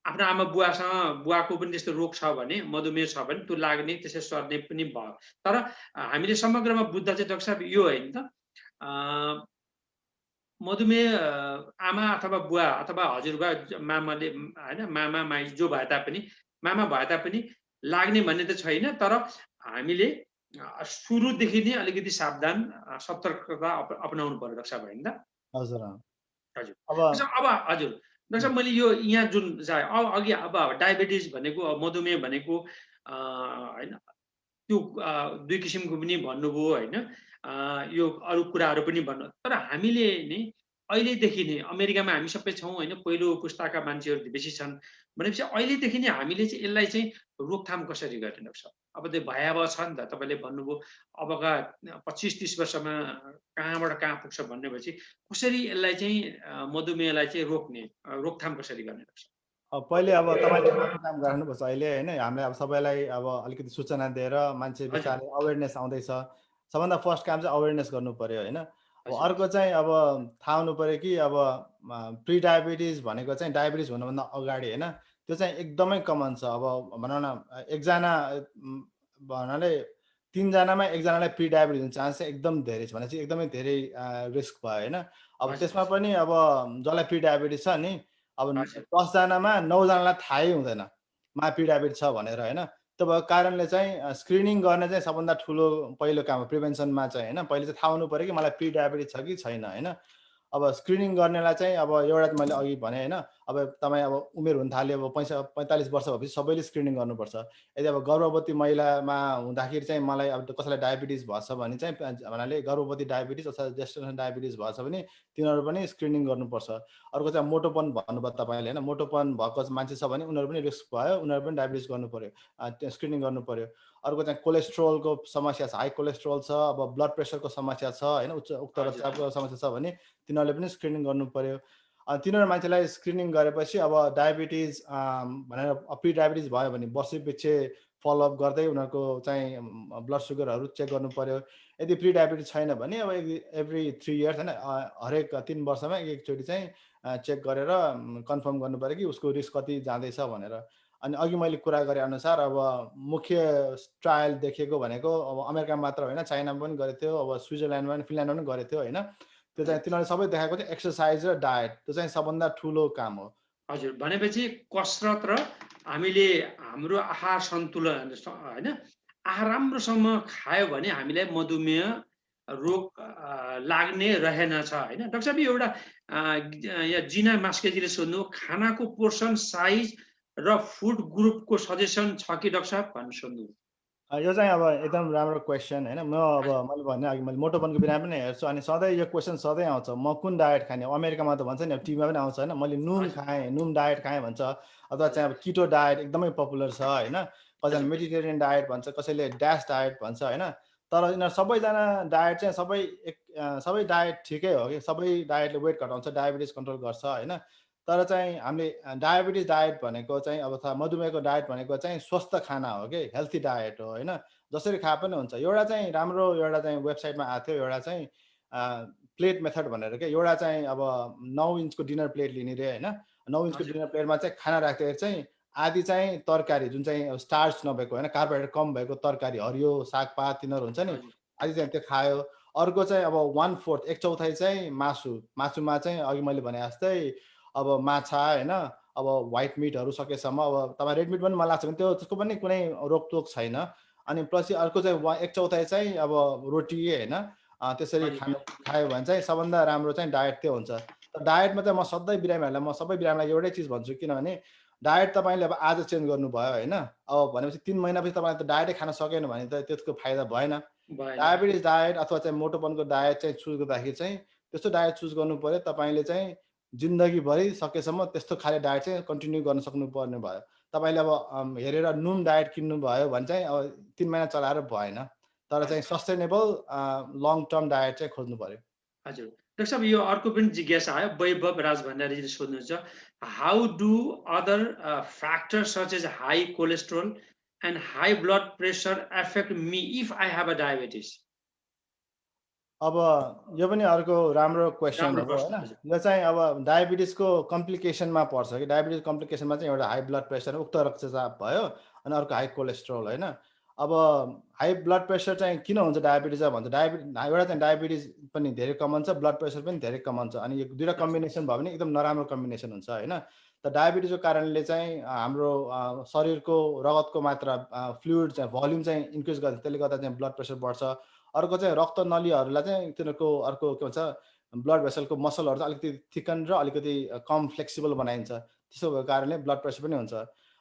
आफ्नो आमा बुवाको पनि त्यस्तो रोग छ भने, मधुमेह छ भने त्यो लाग्ने त्यसै सर्ने पनि भयो। तर हामीले समग्रमा बुझ्दा चाहिँ डाक्टर साहब यो होइन त मधुमेह आमा अथवा बुवा अथवा हजुरबा मामाले होइन मामा माइ जो भए तापनि, मामा भए तापनि लाग्ने भन्ने त छैन। तर हामीले सुरुदेखि नै अलिकति सावधान सतर्कता अपनाउनु पर्यो डाक्टर साहब होइन त? हजुर हजुर। अब अब हजुर, डाक्टर साहब मैले यो यहाँ जुन चाहिँ अघि अब डायबिटिज भनेको मधुमेह भनेको होइन त्यो 2 किसिमको पनि भन्नुभयो होइन। यो अरू कुराहरू पनि भन्नु, तर हामीले नि अहिलेदेखि नै अमेरिकामा हामी सबै छौँ होइन, पहिलो पुस्ताका मान्छेहरू बेसी छन् भनेपछि अहिलेदेखि नै हामीले चाहिँ यसलाई चाहिँ रोकथाम कसरी गर्ने डाक्टर साहब? अब त्यो भयावह छ नि त, तपाईँले भन्नुभयो अबका 25-30 वर्षमा कहाँबाट कहाँ पुग्छ भनेपछि कसरी यसलाई चाहिँ मधुमेहलाई चाहिँ रोक्ने, रोकथाम कसरी गर्ने डाक्टर साहब? पहिले अब तपाईँले राम्रो काम गर्नुपर्छ अहिले होइन। हामीलाई अब सबैलाई अब अलिकति सूचना दिएर मान्छे हजुर बिस्तारै अवेरनेस आउँदैछ। सबभन्दा फर्स्ट काम चाहिँ अवेरनेस गर्नु पर्यो होइन। अब हजुर अर्को चाहिँ अब थाहा हुनु पर्यो कि अब प्रि डायबिटिज भनेको चाहिँ डायबिटिज हुनुभन्दा अगाडि होइन, त्यो चाहिँ एकदमै कमन छ। अब भनौँ न एकजना भन्नाले 3 जनामा 1 जनालाई प्रि डायबिटिज हुने चान्स चाहिँ एकदम धेरै छ, भने चाहिँ एकदमै धेरै रिस्क भयो होइन। अब हजुर त्यसमा पनि अब जसलाई प्रि डायबिटिज छ नि, अब हजुर 10 जनामा 9 जनालाई थाहै हुँदैन प्रि डायबिटिज छ भनेर होइन। त्यो भएको कारणले चाहिँ स्क्रिनिङ गर्ने चाहिँ सबभन्दा ठुलो पहिलो काम हो प्रिभेन्सनमा चाहिँ होइन। पहिले चाहिँ थाहा हुनु पर्यो कि मलाई प्रि डायबिटिज छ कि छैन होइन। अब स्क्रिनिङ गर्नेलाई चाहिँ अब एउटा मैले अघि भने होइन, अब तपाईँ अब उमेर हुन थाल्यो, अब 45 वर्ष भएपछि सबैले स्क्रिनिङ गर्नुपर्छ। यदि अब गर्भवती महिलामा हुँदाखेरि चाहिँ मलाई अब कसैलाई डायबिटिज भएछ भने चाहिँ भन्नाले गर्भवती डायबिटिज अथवा जेस्टेसन डायबिटिज भएछ भने तिनीहरू पनि स्क्रिनिङ गर्नुपर्छ। अर्को चाहिँ मोटोपन भन्नुभयो तपाईँले होइन, मोटोपन भएको मान्छे छ भने उनीहरू पनि रिस्क भयो, उनीहरू पनि डायबिटिज गर्नु पर्यो, त्यो स्क्रिनिङ गर्नु पर्यो। अर्को चाहिँ कोलेस्ट्रोलको समस्या छ, हाई कोलेस्ट्रोल छ, अब ब्लड प्रेसरको समस्या छ होइन, उच्च हजुर रक्तचापको समस्या छ भने तिनीहरूले पनि स्क्रिनिङ गर्नु पर्यो। तिनीहरू मान्छेलाई स्क्रिनिङ गरेपछि अब डायबिटिज भनेर प्री डायबिटिज भयो भने वर्षैपछि फलोअप गर्दै उनीहरूको चाहिँ ब्लड सुगरहरू चेक गर्नु पर्यो। यदि प्री डायबिटिज छैन भने अब एभ्री 3 इयर्स होइन हरेक 3 वर्षमा एकचोटि चाहिँ चेक गरेर कन्फर्म गर्नु पर्यो कि उसको रिस्क कति जाँदैछ भनेर। अनि अघि मैले कुरा गरे अनुसार अब मुख्य ट्रायल देखेको भनेको अब अमेरिका मात्र होइन, चाइनामा पनि गरेको थियो, अब स्विजरल्यान्डमा पनि फिनल्यान्डमा पनि गरेको थियो होइन। त्यो चाहिँ तिनीहरूले सबै देखाएको चाहिँ एक्सर्साइज र डायट, त्यो चाहिँ सबभन्दा ठुलो काम हो। हजुर, भनेपछि कसरत र हामीले हाम्रो आहार सन्तुलन होइन, आहार राम्रोसँग खायो भने हामीलाई मधुमेह रोग लाग्ने रहेनछ होइन। डाक्टर साहब एउटा यहाँ जिना मास्केजीले सोध्नु खानाको पोर्सन साइज र फुड ग्रुपको सजेसन छ कि डाक्टर साहब भन्नु सोध्नु। यो चाहिँ अब एकदम राम्रो क्वेसन होइन। म अब मैले भने अघि मैले मोटोपनको बिरामी पनि हेर्छु अनि सधैँ यो क्वेसन सधैँ आउँछ, म कुन डायट खाने। अमेरिकामा त भन्छ नि अब टिभीमा पनि आउँछ होइन, मैले नुन खाएँ, नुन डायट खाएँ भन्छ, अथवा चाहिँ अब किटो डायट एकदमै पपुलर छ होइन। कसैले मेडिटेरियन डायट भन्छ, कसैले ड्यास डायट भन्छ होइन। तर यिनीहरू सबैजना डायट चाहिँ सबै डायट ठिकै हो कि, सबै डायटले वेट घटाउँछ, डायबिटिज कन्ट्रोल गर्छ होइन। तर चाहिँ हामीले डायबिटिज डायट भनेको चाहिँ अब मधुमेहको डायट भनेको चाहिँ स्वस्थ खाना हो कि, हेल्थी डायट हो होइन। जसरी खाए पनि हुन्छ। एउटा चाहिँ राम्रो एउटा चाहिँ वेबसाइटमा आएको थियो, एउटा चाहिँ प्लेट मेथड भनेर क्या। एउटा चाहिँ अब 9 इन्चको डिनर प्लेट लिने रे होइन। 9 इन्चको डिनर प्लेटमा चाहिँ खाना राख्दाखेरि चाहिँ आधी चाहिँ तरकारी जुन चाहिँ स्टार्च नभएको होइन, कार्बोहाइड्रेट कम भएको तरकारी, हरियो सागपात तिनीहरू हुन्छ नि, आधी चाहिँ त्यो खायो। अर्को चाहिँ अब 1/4 1/4 चाहिँ मासुमा चाहिँ अघि मैले भने जस्तै अब माछा होइन, अब व्हाइट मिटहरू सकेसम्म। अब तपाईँ रेड मिट पनि मन लाग्छ भने त्यसको पनि कुनै रोकटोक छैन। अनि प्लस अर्को चाहिँ 1/4 चाहिँ अब रोटी होइन, त्यसरी खायो भने चाहिँ सबभन्दा राम्रो चाहिँ डायट त्यो हुन्छ। तर डायटमा चाहिँ म सबै बिरामीलाई एउटै चिज भन्छु, किनभने डायट तपाईँले अब आज चेन्ज गर्नुभयो होइन, अब भनेपछि 3 महिनापछि तपाईँले त डायटै खान सकेन भने त त्यसको फाइदा भएन। डायबिटिज डायट अथवा चाहिँ मोटोपनको डायट चाहिँ चुज गर्दाखेरि चाहिँ त्यस्तो डायट चुज गर्नु पर्यो तपाईँले चाहिँ जिन्दगीभरि सकेसम्म त्यस्तो खाले डायट चाहिँ कन्टिन्यू गर्न सक्नुपर्ने भयो। तपाईँले अब हेरेर नुन डायट किन्नुभयो भने चाहिँ अब 3 महिना चलाएर भएन। तर चाहिँ सस्टेनेबल लङ टर्म डायट चाहिँ खोज्नु पर्यो। हजुर, डाक्टर साहब यो अर्को पनि जिज्ञासा आयो, वैभव राज भण्डारीले सोध्नुहुन्छ, how do other factors such as high cholesterol and high blood pressure affect me if I have a diabetes? अब यो पनि अर्को राम्रो क्वेसन हो होइन। यो चाहिँ अब डायबिटिजको कम्प्लिकेसनमा पर्छ कि। डायबिटिज कम्प्लिकेसनमा चाहिँ एउटा हाई ब्लड प्रेसर, उक्त रक्तचाप भयो, अनि अर्को हाई कोलेस्ट्रोल होइन। अब हाई ब्लड प्रेसर चाहिँ किन हुन्छ डायबिटिज भन्छ, एउटा चाहिँ डायबिटिज पनि धेरै कमन छ, ब्लड प्रेसर पनि धेरै कमन छ। अनि यो दुईवटा कम्बिनेसन भयो भने एकदम नराम्रो कम्बिनेसन हुन्छ होइन। त डायबिटिजको कारणले चाहिँ हाम्रो शरीरको रगतको मात्रा फ्लुइड चाहिँ भोल्युम चाहिँ इन्क्रिज गर्छ, त्यसले गर्दा चाहिँ ब्लड प्रेसर बढ्छ। अर्को चाहिँ रक्त नलीहरूलाई चाहिँ तिनीहरूको अर्को के भन्छ ब्लड भेसलको मसलहरू चाहिँ अलिकति थिकन र अलिकति कम फ्लेक्सिबल बनाइन्छ, त्यसो भएको कारणले ब्लड प्रेसर पनि हुन्छ।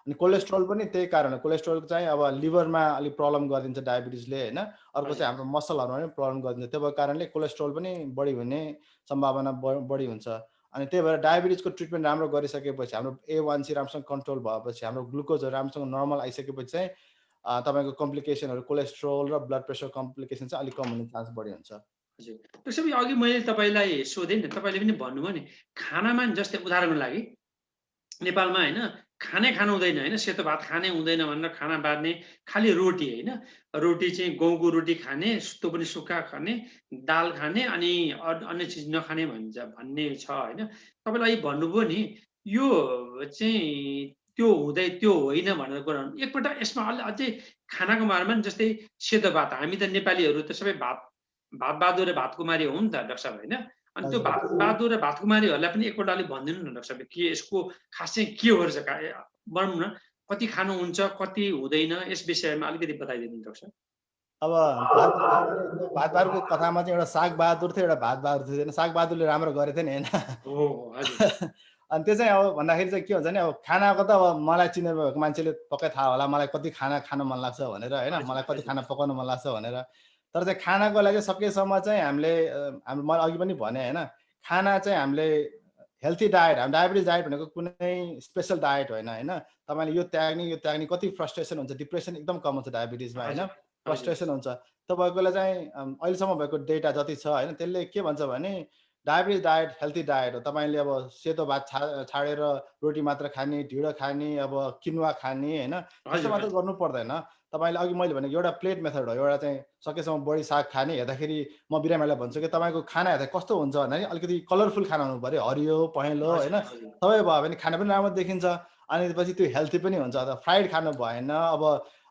अनि कोलेस्ट्रोल पनि त्यही कारण हो। कोलेस्ट्रोल चाहिँ अब लिभरमा अलिक प्रब्लम गरिदिन्छ डायबिटिजले होइन। अर्को चाहिँ हाम्रो मसलहरूमा पनि प्रब्लम गरिदिन्छ, त्यो भएको कारणले कोलेस्ट्रोल पनि बढी हुने सम्भावना बढी हुन्छ। अनि त्यही भएर डायबिटिजको ट्रिटमेन्ट राम्रो गरिसकेपछि, हाम्रो A1C राम्रोसँग कन्ट्रोल भएपछि, हाम्रो ग्लुकोजहरू राम्रोसँग नर्मल आइसकेपछि चाहिँ तपाईँको कम्प्लिकेसनहरू कोलेस्ट्रोल र ब्लड प्रेसर कम्प्लिकेसन चाहिँ अलिक कम हुने चान्स बढी हुन्छ। हजुर, त्यसैले अघि मैले तपाईँलाई सोधेँ नि, तपाईँले पनि भन्नुभयो नि, खानामा जस्तै उदाहरणको लागि नेपालमा होइन खानै खानु हुँदैन होइन, सेतो भात खानै हुँदैन भनेर खाना बार्ने, खालि रोटी होइन, रोटी चाहिँ गहुँको रोटी खाने, त्यो पनि सुक्खा खाने, दाल खाने, अनि अन्य चिज नखाने भन्ने छ होइन। तपाईँले अहिले भन्नुभयो नि, यो चाहिँ त्यो होइन भनेर कुरा। एकपल्ट यसमा अझै खानाको बारेमा नि, जस्तै सेतो भात, हामी त नेपालीहरू त सबै भात बहादुर र भातकुमारी हो नि त डाक्टर साहब होइन। अनि त्यो भात बहादुर र भातकुमारीहरूलाई पनि एकपल्ट अलिक भनिदिनु न डाक्टर साहब, के यसको खास चाहिँ के हो रहेछ, भनौँ न, कति खानुहुन्छ कति हुँदैन, यस विषयमा अलिकति बताइदिनु डाक्टर साहब। अब भात बहादुरको कथामा चाहिँ एउटा साग बहादुर थियो, एउटा भात बहादुर थियो। साग बहादुरले राम्रो गरेको थियो नि होइन। अनि त्यो चाहिँ अब भन्दाखेरि चाहिँ के हुन्छ नि, अब खानाको त अब मलाई चिने भएको मान्छेले पक्कै थाहा होला मलाई कति खाना खान मन लाग्छ भनेर होइन, मलाई कति खाना पकाउन मन लाग्छ भनेर। तर चाहिँ खानाको लागि सकेसम्म चाहिँ हामीले मैले अघि पनि भने होइन, खाना चाहिँ हामीले हेल्थी डायट, हाम्रो डायबिटिज डायट भनेको कुनै स्पेसल डायट होइन होइन। तपाईँले यो त्याग्ने कति फ्रस्ट्रेसन हुन्छ, डिप्रेसन एकदम कम हुन्छ डायबिटिजमा होइन, फ्रस्ट्रेसन हुन्छ। त्यो भएकोले चाहिँ अहिलेसम्म भएको डेटा जति छ होइन, त्यसले के भन्छ भने डायबिटिज डायट हेल्थी डायट हो। तपाईँले अब सेतो भात छाडेर रोटी मात्र खाने, ढिँडो खाने, अब किनुवा खाने होइन, त्यस्तो हजुर मात्र हजुर गर्नु पर्दैन। तपाईँले अघि मैले भनेको एउटा प्लेट मेथड हो। एउटा चाहिँ सकेसम्म बढी साग खाने। हेर्दाखेरि म बिरामीलाई भन्छु कि तपाईँको खाना हेर्दा कस्तो हुन्छ भन्दाखेरि अलिकति कलरफुल खाना हुनु पऱ्यो, हरियो पहेँलो होइन, हजुर हजुर सबै भयो भने खाना पनि राम्रो देखिन्छ। अनि त्यसपछि त्यो हेल्थी पनि हुन्छ। फ्राइड खानु भएन। अब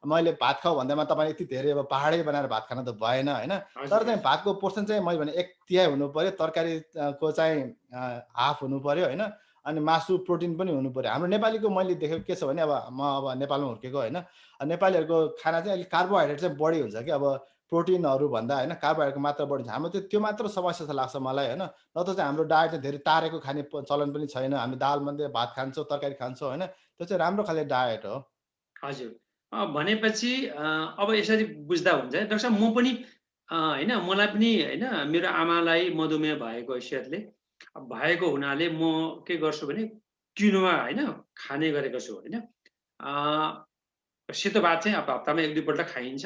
मैले भात खाऊ भन्दैमा तपाईँ यति धेरै अब पहाडै बनाएर भात खान त भएन होइन। तर हजुर चाहिँ हजुर भातको पोर्सन चाहिँ मैले भने 1/3 हुनु पऱ्यो, तरकारी को चाहिँ हाफ हुनु पऱ्यो होइन। अनि मासु प्रोटिन पनि हुनु पऱ्यो। हाम्रो नेपालीको मैले देखेको के छ भने अब म अब नेपालमा हुर्केको होइन, नेपालीहरूको खाना चाहिँ अलिक कार्बोहाइड्रेट चाहिँ बढी हुन्छ कि अब प्रोटिनहरू भन्दा होइन कार्बोहाइड्रेटको मात्रा बढी हुन्छ। हाम्रो त्यो मात्र समस्या जस्तो लाग्छ मलाई होइन। नत्र चाहिँ हाम्रो डायट चाहिँ धेरै तारेको खाने चलन पनि छैन। हामी दाल मात्रै भात खान्छौँ, तरकारी खान्छौँ होइन। त्यो चाहिँ राम्रो खाले डायट हो। हजुर भनेपछि अब यसरी बुझ्दा हुन्छ है डाक्टर साहब, म पनि होइन, मलाई पनि होइन मेरो आमालाई मधुमेह भएको हैसियतले भएको हुनाले म के गर्छु भने किनुवा होइन खाने गरेको छु होइन। सेतो भात चाहिँ अब हप्तामा 1-2 पल्ट खाइन्छ।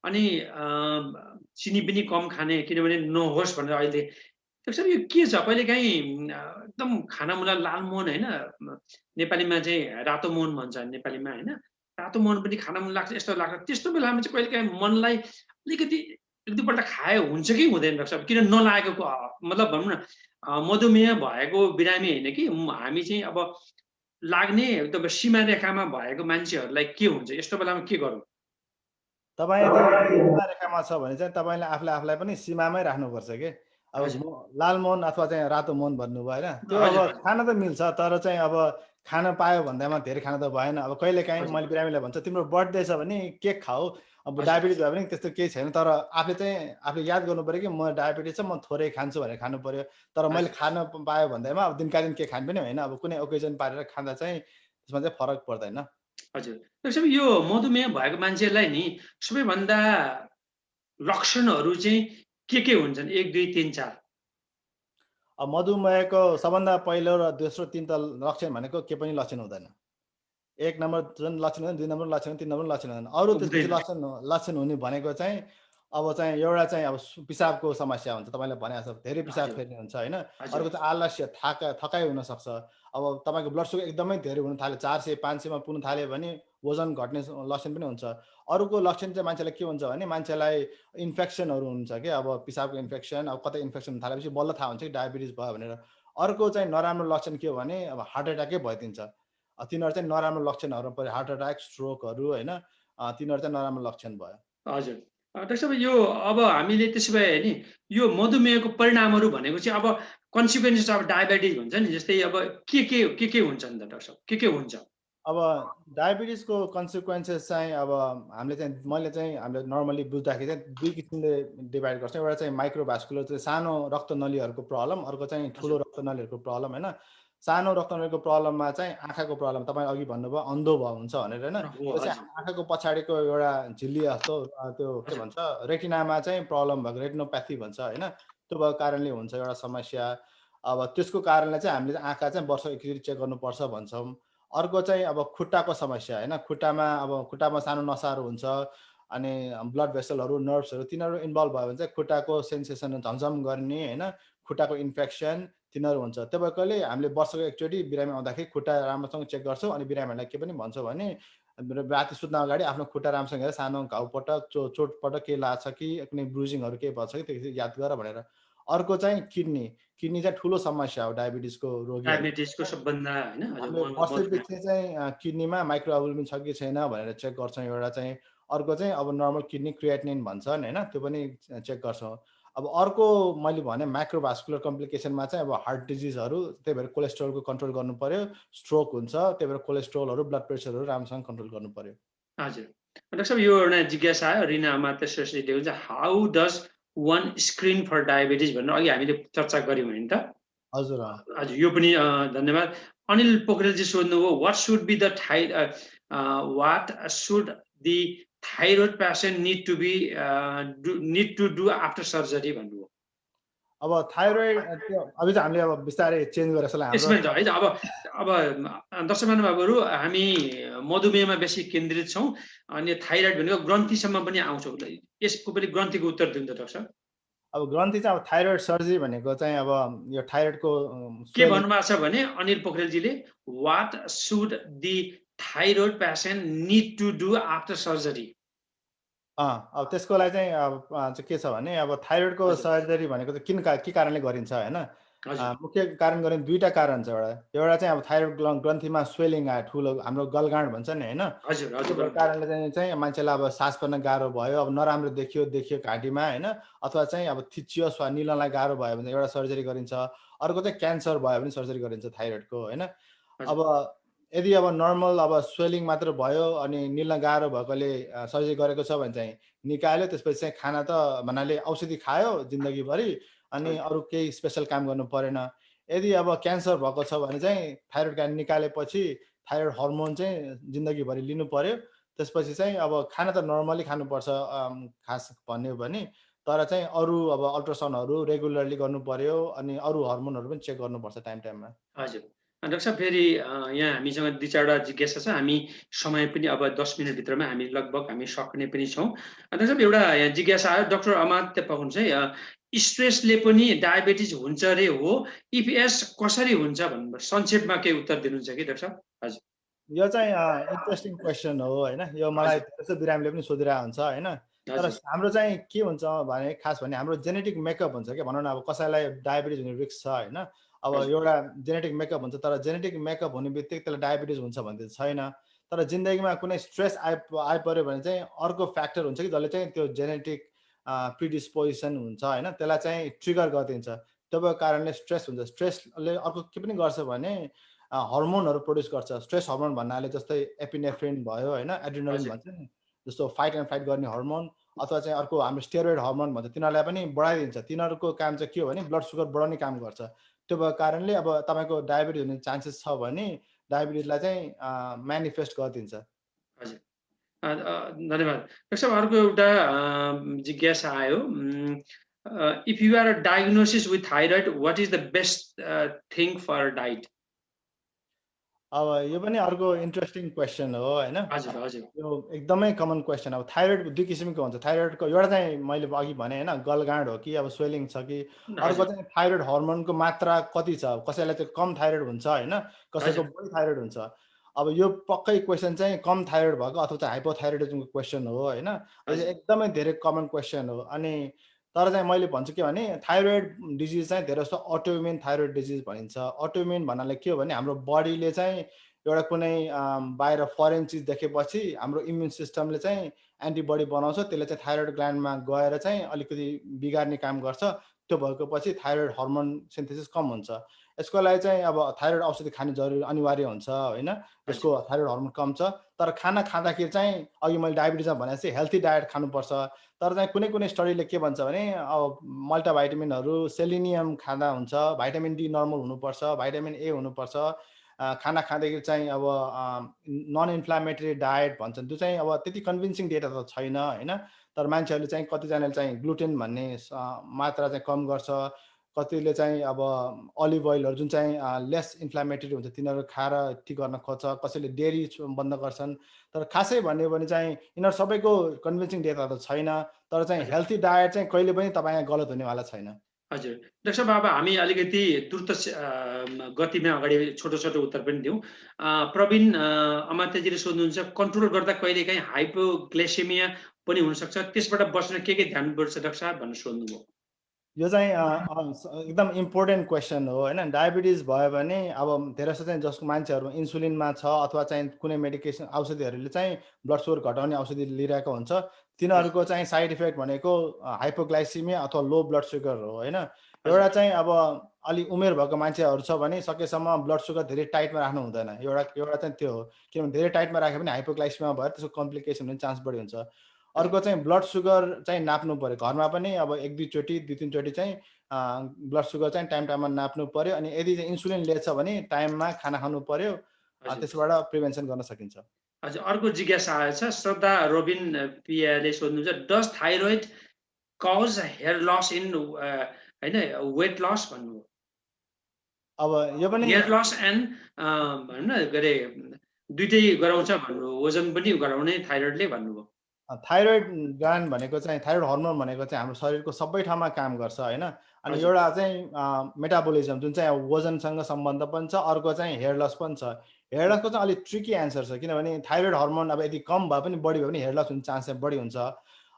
अनि चिनी पनि कम खाने, किनभने नहोस् भनेर अहिले डाक्टर साहब यो के छ कहिलेकाहीँ एकदम खाना मलाई लालमोहन होइन, नेपालीमा चाहिँ रातो मोहन भन्छ नेपालीमा होइन, रातो मोहन पनि खान मन लाग्छ यस्तो लाग्छ। त्यस्तो बेलामा चाहिँ कहिलेकाहीँ मनलाई अलिकति 1-2 पल्ट खाए हुन्छ कि हुँदैन डाक्टर साहब? किन नलागेको मतलब भनौँ न मधुमेह भएको बिरामी होइन कि हामी चाहिँ अब लाग्ने एकदम सीमा रेखामा भएको मान्छेहरूलाई के हुन्छ? यस्तो बेलामा के गरौँ? तपाईँ यदि सीमा रेखामा छ भने चाहिँ तपाईँले आफूलाई पनि सीमामै राख्नुपर्छ कि। अब हजुर लालमोहन अथवा चाहिँ रातो मोहन भन्नुभयो होइन, त्यो अब हजुर खान त मिल्छ तर चाहिँ अब खान पायो भन्दैमा धेरै खान त भएन। अब कहिलेकाहीँ हजुर मैले बिरामीलाई भन्छु तिम्रो बर्थडे छ भने केक खाऊ, अब हजुर डायबिटिज भयो भने त्यस्तो केही छैन। तर आफूले याद गर्नु पऱ्यो कि म डायबिटिज छ, म थोरै खान्छु भनेर खानु पऱ्यो। तर मैले हजुर खान पायो भन्दैमा अब दिनका दिन केक खाने पनि होइन। अब कुनै ओकेजन पारेर खाँदा चाहिँ त्यसमा चाहिँ फरक पर्दैन। हजुर डाक्टर साहब, यो मधुमेह भएको मान्छेलाई नि सबैभन्दा लक्षणहरू चाहिँ के हुन्छन्? 1, 2, 3, 4? अब मधुमेहको सबभन्दा पहिलो र दोस्रो 3 त लक्षण भनेको के पनि लक्षण हुँदैन। 1 नम्बर जुन लक्षण हुँदैन, 2 नम्बर लक्षण हुँदैन, 3 नम्बर लक्षण हुँदैन। अरू त्यसपछि हुँदैन। लक्षण हुने भनेको चाहिँ अब चाहिँ एउटा चाहिँ अब पिसाबको समस्या हुन्छ। तपाईँले भने जस्तो धेरै पिसाब हजुर फेर्ने हुन्छ होइन। हजुर अर्को चाहिँ आलस्य, थकाइ हुनसक्छ। अब तपाईँको ब्लड सुगर एकदमै धेरै हुन थाल्यो, 400 500 मा पुग्न थाल्यो भने वजन घट्ने लक्षण पनि हुन्छ। अरूको लक्षण चाहिँ मान्छेलाई के हुन्छ भने मान्छेलाई इन्फेक्सनहरू हुन्छ कि अब पिसाबको इन्फेक्सन, अब कतै इन्फेक्सन हुन थालेपछि बल्ल थाहा हुन्छ कि डायबिटिज भयो भनेर। अर्को चाहिँ नराम्रो लक्षण के हो भने अब हार्ट एट्याकै भइदिन्छ। तिनीहरू चाहिँ नराम्रो लक्षणहरू पऱ्यो, हार्ट एट्याक, स्ट्रोकहरू होइन, तिनीहरू चाहिँ नराम्रो लक्षण भयो। हजुर डाक्टर साहब, यो अब हामीले त्यसो भए नि यो मधुमेहको परिणामहरू भनेको चाहिँ अब कन्सिक्वेन्सेस अफ डायबिटिज हुन्छ नि, जस्तै अब के हुन्छन् त डाक्टर साहब? के हुन्छ? अब डायबिटिजको कन्सिक्वेन्सेस चाहिँ अब हामीले नर्मली बुझ्दाखेरि चाहिँ 2 किसिमले डिभाइड गर्छौँ। एउटा चाहिँ माइक्रोभास्कुलर चाहिँ सानो रक्तनलीहरूको प्रब्लम, अर्को चाहिँ ठुलो हजुर रक्तनलीहरूको प्रब्लम होइन। सानो रक्तनलीको प्रब्लममा चाहिँ आँखाको प्रब्लम, तपाईँ अघि भन्नुभयो अन्धो भयो हुन्छ भनेर होइन। हो त्यो चाहिँ हजुर आँखाको पछाडिको एउटा झिल्ली जस्तो त्यो के हजुर भन्छ रेटिनामा चाहिँ प्रब्लम भएको, रेटिनोप्याथी भन्छ होइन। त्यो भएको कारणले हुन्छ एउटा समस्या। अब त्यसको कारणले चाहिँ हामीले आँखा चाहिँ वर्षको एकचोटि चेक गर्नुपर्छ भन्छौँ। अर्को चाहिँ अब खुट्टाको समस्या होइन, खुट्टामा सानो नसाहरू हुन्छ। अनि ब्लड भेसलहरू, नर्भ्सहरू तिनीहरू इन्भल्भ भयो भने चाहिँ खुट्टाको सेन्सेसन झमझम गर्ने होइन, खुट्टाको इन्फेक्सन तिनीहरू हुन्छ। त्यो भएकोले हामीले वर्षको एकचोटि बिरामी आउँदाखेरि खुट्टा राम्रोसँग चेक गर्छौँ। अनि बिरामीहरूलाई के पनि भन्छौँ भने राति सुत्न अगाडि आफ्नो खुट्टा राम्रोसँग हेरेर सानो घाउपटक चोटपटक केही लाग्छ कि कुनै ब्रुजिङहरू केही भएको छ कि त्यो याद गर भनेर। अर्को चाहिँ किडनी चाहिँ ठुलो समस्या हो डायबिटिजको रोगीहरू। डायबिटिजको सबभन्दा होइन हामीले हजुर मधुमेह। वर्षैपिच्छे चाहिँ किडनीमा माइक्रोअल्बुमिन छ कि छैन भनेर चेक गर्छौँ एउटा चाहिँ। अर्को चाहिँ अब नर्मल किडनी क्रिएटिनिन भन्छन् होइन, त्यो पनि चेक गर्छौँ। अब अर्को मैले भने माइक्रोभास्कुलर कम्प्लिकेसनमा चाहिँ अब हार्ट डिजिजहरू, त्यही भएर कोलेस्ट्रोलको कन्ट्रोल गर्नु पर्यो। स्ट्रोक हुन्छ, त्यही भएर कोलेस्ट्रोलहरू, ब्लड प्रेसरहरू राम्रोसँग कन्ट्रोल गर्नु पर्यो। हजुर डाक्टर साहब, यो एउटा जिज्ञासा आयो रिना माता सोसाइटी हुन्छ, how does one screen for diabetes भनेर अघि हामीले चर्चा गऱ्यौँ नि त। हजुर हजुर यो पनि धन्यवाद। अनिल पोखरेलजी सोध्नुभयो what should be the thyroid patient need to do after surgery भन्नुभयो। अब थाइरोइड अझै चाहिँ हामीले अब बिस्तारै चेन्ज गरेर यसलाई त्यसमा हाम्रो है अब दर्शक महानुभावहरू हामी मधुमेहमा बेसी केन्द्रित छौँ, अनि थाइरोइड भनेको ग्रन्थीसम्म पनि आउँछौँ। यसको पनि ग्रन्थीको उत्तर दिनु त डाक्टर साहब। अब ग्रन्थि चाहिँ अब थाइरोइड सर्जरी भनेको चाहिँ अब यो थाइरोइडको के भन्नुभएको छ भने Anil पोखरेलजीले what should the thyroid patient need to do after surgery? अब त्यसको लागि चाहिँ अब के छ भने अब थाइरोइडको सर्जरी भनेको चाहिँ के कारणले गरिन्छ हैन मुख्य कारण गर्ने दुईटा कारण छ एउटा चाहिँ अब थाइरोइड ग्रन्थीमा स्वेलिङ आयो ठुलो हाम्रो गलगाँड भन्छ नि हैन त्यो कारणले चाहिँ मान्छेलाई अब सास फेर्न गाह्रो भयो अब नराम्रो देखियो घाँटीमा हैन अथवा चाहिँ अब थिचियो वा निल्नलाई गाह्रो भयो भने एउटा सर्जरी गरिन्छ अर्को चाहिँ क्यान्सर भयो भने सर्जरी गरिन्छ थाइरोइडको हैन अब यदि अब नर्मल अब स्वेलिङ मात्र भयो अनि निल्न गाह्रो भएकोले सर्जरी गरेको छ भने चाहिँ निकाल्यो त्यसपछि चाहिँ खाना त भन्नाले औषधि खायो जिन्दगीभरि अनि अरू केही स्पेशल काम गर्नु परेन यदि अब क्यान्सर भएको छ भने चाहिँ थाइरोइड ग्ल्यान्ड निकालेपछि थाइरोइड हर्मोन चाहिँ जिन्दगीभरि लिनु पर्यो त्यसपछि चाहिँ अब खाना त नर्मली खानुपर्छ खास भन्यो भने तर चाहिँ अरू अब अल्ट्रासाउन्डहरू रेगुलरली गर्नु पर्यो अनि अरू हर्मोनहरू पनि चेक गर्नुपर्छ टाइममा हजुर डाक्टर साहब फेरि यहाँ हामीसँग दुई चारवटा जिज्ञासा छ हामी समय पनि अब 10 मिनटभित्रमा हामी लगभग हामी सक्ने पनि छौँ डाक्टर साहब एउटा यहाँ जिज्ञासा आयो डाक्टर अमात्य पहुन चाहिँ स्ट्रेसले पनि डायबिटिज हुन्छ रे हो इफ यस कसरी हुन्छ भन्नु संक्षेपमा केही उत्तर दिनुहुन्छ कि डाक्टर साहब हजुर यो चाहिँ इन्ट्रेस्टिङ क्वेसन हो हैन यो मलाई त्यसो बिरामीले पनि सोधिरहेको हुन्छ हैन तर हाम्रो चाहिँ के हुन्छ भने खास भने हाम्रो जेनेटिक मेकअप हुन्छ के भनौँ न अब कसैलाई डायबिटिज हुने रिस्क छ हैन अब एउटा जेनेटिक मेकअप हुन्छ तर जेनेटिक मेकअप हुने बित्तिकै त्यसलाई डायबिटिज हुन्छ भन्ने छैन तर जिन्दगीमा कुनै स्ट्रेस आइपर्यो भने चाहिँ अर्को फ्याक्टर हुन्छ कि जसले चाहिँ त्यो जेनेटिक प्रिडिस्पोजिसन हुन्छ हैन त्यसलाई चाहिँ ट्रिगर गरिदिन्छ त्यो कारणले स्ट्रेस हुन्छ स्ट्रेसले अर्को के पनि गर्छ भने हर्मोनहरू प्रोड्युस गर्छ स्ट्रेस हर्मोन भन्नाले जस्तै एपिनेफ्रिन भयो हैन एड्रिनलिन भन्छ नि जस्तो फाइट एन्ड फाइट गर्ने हर्मोन अथवा चाहिँ अर्को हाम्रो स्टेरोइड हर्मोन भन्छ तिनीहरूलाई पनि बढाइदिन्छ तिनीहरूको काम चाहिँ के हो भने ब्लड सुगर बढाउने काम गर्छ त्यो भएको कारणले अब तपाईँको डायबिटिज हुने चान्सेस छ भने डायबिटिजलाई चाहिँ म्यानिफेस्ट गरिदिन्छ हजुर धन्यवाद डाक्टर साहब अर्को एउटा जिज्ञासा आयो if you are diagnosis with thyroid what is the best thing for diet अब यो पनि अर्को इन्ट्रेस्टिङ क्वेसन हो हैन हजुर हजुर यो एकदमै कमन क्वेसन अब थाइरोइड दुई किसिमको हुन्छ थाइरोइडको एउटा चाहिँ मैले अघि भने हैन गलगाँड हो कि अब स्वेलिङ छ कि अर्को चाहिँ थाइरोइड हर्मोनको मात्रा कति छ कसैलाई चाहिँ कम थाइरोइड हुन्छ हैन कसैको बढी थाइरोइड हुन्छ अब यो पक्कै क्वेसन चाहिँ कम थाइरोइड भएको अथवा चाहिँ हाइपोथाइरोइडिजमको क्वेसन हो हैन एकदमै धेरै कमन क्वेसन हो अनि तर चाहिँ मैले भन्छु के भने थाइरोइड डिजिज चाहिँ धेरै जस्तो अटोइम्युन थाइरोइड डिजिज भनिन्छ अटोइम्युन भन्नाले के हो भने हाम्रो बडीले चाहिँ एउटा कुनै बाहिर फरेन चिज देखेपछि हाम्रो इम्युन सिस्टमले चाहिँ एन्टिबडी बनाउँछ त्यसले चाहिँ थाइरोइड ग्ल्यान्डमा गएर चाहिँ अलिकति बिगार्ने काम गर्छ त्यो भएको पछि थाइरोइड हर्मोन सिन्थेसिस कम हुन्छ यसको लागि चाहिँ अब थाइरोइड औषधि खानु जरुरी अनिवार्य हुन्छ हैन जसको थाइरोइड हर्मोन कम छ तर खाना खाँदाखेरि चाहिँ अघि मैले डायबिटिजमा भने चाहिँ हेल्थी डायट खानुपर्छ तर चाहिँ कुनै कुनै स्टडीले के भन्छ भने अब मल्टिभाइटामिनहरू सेलिनियम खाँदा हुन्छ भाइटामिन डी नर्मल हुनुपर्छ भाइटामिन ए हुनुपर्छ खाना खाँदाखेरि चाहिँ अब नन इन्फ्लामेटरी डायट भन्छन् त्यो चाहिँ अब त्यति कन्भिन्सिङ डेटा त छैन हैन तर मान्छेहरूले चाहिँ कतिजनाले चाहिँ ग्लुटेन भन्ने मात्रा चाहिँ कम गर्छ कतिले चाहिँ अब अलिभ ओइलहरू जुन चाहिँ लेस इन्फ्लामेटरी हुन्छ तिनीहरू खाएर ठिक गर्न खोज्छ कसैले डेरी बन्द गर्छन् तर खासै भन्यो भने चाहिँ यिनीहरू सबैको कन्भिन्सिङ डेटा त छैन तर चाहिँ हेल्थी डायट चाहिँ कहिले पनि तपाईँ गलत हुनेवाला छैन हजुर डाक्टर साहब अब हामी अलिकति द्रुत गतिमा अगाडि छोटो छोटो उत्तर पनि दिउँ प्रवीण अमात्यजीले सोध्नुहुन्छ कन्ट्रोल गर्दा कहिलेकाहीँ हाइपोग्लाइसेमिया पनि हुनसक्छ त्यसबाट बस्न के ध्यान दिनुपर्छ डाक्टर साहब भनेर सोध्नुभयो यो चाहिँ एकदम इम्पोर्टेन्ट क्वेसन हो हैन डायबिटिज भयो भने अब धेरै जस्तो चाहिँ जसको मान्छेहरू इन्सुलिनमा छ अथवा चाहिँ कुनै मेडिकेसन औषधिहरूले चाहिँ ब्लड सुगर घटाउने औषधि लिइरहेको हुन्छ तिनीहरूको चाहिँ साइड इफेक्ट भनेको हाइपोग्लाइसिमिया अथवा लो ब्लड सुगर हो हैन एउटा चाहिँ अब अलि उमेर भएको मान्छेहरू छ भने सकेसम्म ब्लड सुगर धेरै टाइटमा राख्नु हुँदैन एउटा चाहिँ त्यो हो किनभने धेरै टाइटमा राख्यो भने हाइपोग्लाइसिमिया भएर त्यसको कम्प्लिकेसन हुने चान्स बढी हुन्छ अर्को चाहिँ ब्लड सुगर चाहिँ नाप्नु पर्यो घरमा पनि अब एक दुई तीनचोटि चाहिँ ब्लड सुगर चाहिँ टाइममा नाप्नु पर्यो अनि यदि चाहिँ इन्सुलिन लिएछ भने टाइममा खाना खानु पर्यो त्यसबाट प्रिभेन्सन गर्न सकिन्छ हजुर अर्को जिज्ञासा आएछ श्रद्धा रोबिन पियाले सोध्नुहुन्छ does thyroid cause hair loss in हैन वेट लस भन्नु अब यो पनि हेयर लस एन्ड भन्न गरे दुईटै गराउँछ भन्नु वजन पनि गराउने थाइरोइडले भन्नुभयो थाइरोइड ग्ल्यान्ड भनेको चाहिँ थाइरोइड हर्मोन भनेको चाहिँ हाम्रो शरीरको सबै ठाउँमा काम गर्छ होइन। अनि हजुर एउटा चाहिँ मेटाबोलिजम जुन चाहिँ वजनसँग सम्बन्ध पनि छ, अर्को चाहिँ हेयर लस पनि छ। हेयर लसको चाहिँ अलिक ट्रिकी एन्सर छ, किनभने थाइरोइड हर्मोन अब यदि कम भए पनि बढी भए पनि हेयर लस हुने चान्स चाहिँ बढी हुन्छ।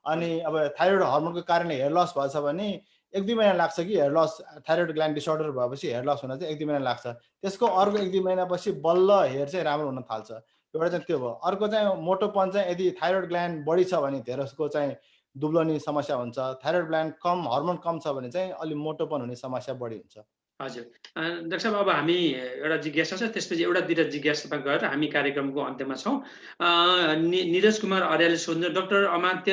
अनि हजुर अब थाइरोइड हर्मोनको कारणले हेयर लस भएछ भने 1-2 महिना लाग्छ कि hair loss, thyroid gland disorder भएपछि हेयर लस हुन चाहिँ 1-2 महिना लाग्छ। त्यसको अर्को 1-2 महिनापछि बल्ल हेयर चाहिँ राम्रो हुन थाल्छ। एउटा चाहिँ त्यो भयो। अर्को चाहिँ मोटोपन चाहिँ यदि थाइरोइड ग्ल्यान्ड बढी छ भने धेरैको चाहिँ दुब्लने समस्या हुन्छ। थाइरोइड ग्ल्यान्ड कम, हर्मोन कम छ भने चाहिँ अलि मोटोपन हुने समस्या बढी हुन्छ। हजुर डाक्टर साहब, अब हामी एउटा जिज्ञासा छ, त्यसपछि एउटा दुईटा जिज्ञासामा गएर हामी कार्यक्रमको अन्त्यमा छौँ। निरज कुमार अर्यालले सोध्नु, डाक्टर अमात्य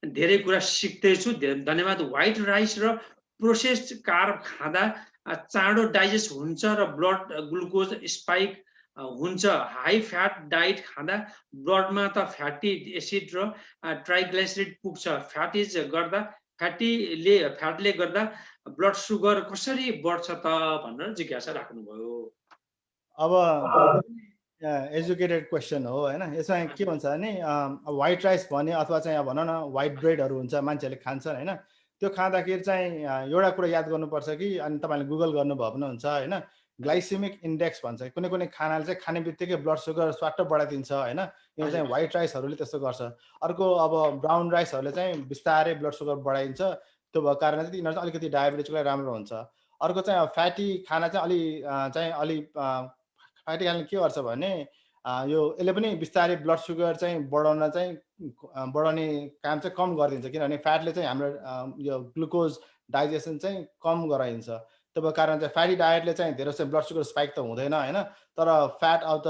धेरै कुरा सिक्दैछु, धन्यवाद। व्हाइट राइस र प्रोसेस्ड कार्ब खाँदा चाँडो डाइजेस्ट हुन्छ र ब्लड ग्लुकोज स्पाइक हुन्छ। हाई फ्याट डाइट खाँदा ब्लडमा त फ्याटी एसिड र ट्राइग्लाइसराइड पुग्छ। फ्याटले गर्दा ब्लड सुगर कसरी बढ्छ त भनेर जिज्ञासा राख्नुभयो। अब एजुकेटेड क्वेसन हो होइन। यसमा के भन्छ भने व्हाइट राइस भने अथवा चाहिँ भनौँ न व्हाइट ब्रेडहरू हुन्छ, मान्छेहरूले खान्छन् होइन। त्यो खाँदाखेरि चाहिँ एउटा कुरा याद गर्नुपर्छ कि, अनि तपाईँले गुगल गर्नुभयो भने हुन्छ होइन, ग्लाइसेमिक इन्डेक्स भन्छ। कुनै कुनै खानाले चाहिँ खाने बित्तिकै ब्लड सुगर स्वाट्ट बढाइदिन्छ होइन। यो चाहिँ व्हाइट राइसहरूले त्यस्तो गर्छ। अर्को अब ब्राउन राइसहरूले चाहिँ बिस्तारै ब्लड सुगर बढाइदिन्छ। त्यो भएको कारणले चाहिँ यिनीहरू चाहिँ अलिकति डायबिटिजको लागि राम्रो हुन्छ। अर्को चाहिँ फ्याटी खाना चाहिँ अलि फ्याटी खानाले के गर्छ भने यो यसले पनि बिस्तारै ब्लड सुगर चाहिँ बढाउने काम चाहिँ कम गरिदिन्छ, किनभने फ्याटले चाहिँ हाम्रो यो ग्लुकोज डाइजेसन चाहिँ कम गराइदिन्छ। त्यो भएको कारण चाहिँ फ्याटी डायटले चाहिँ धेरै चाहिँ ब्लड सुगर स्पाइक त हुँदैन होइन, तर फ्याट अफ द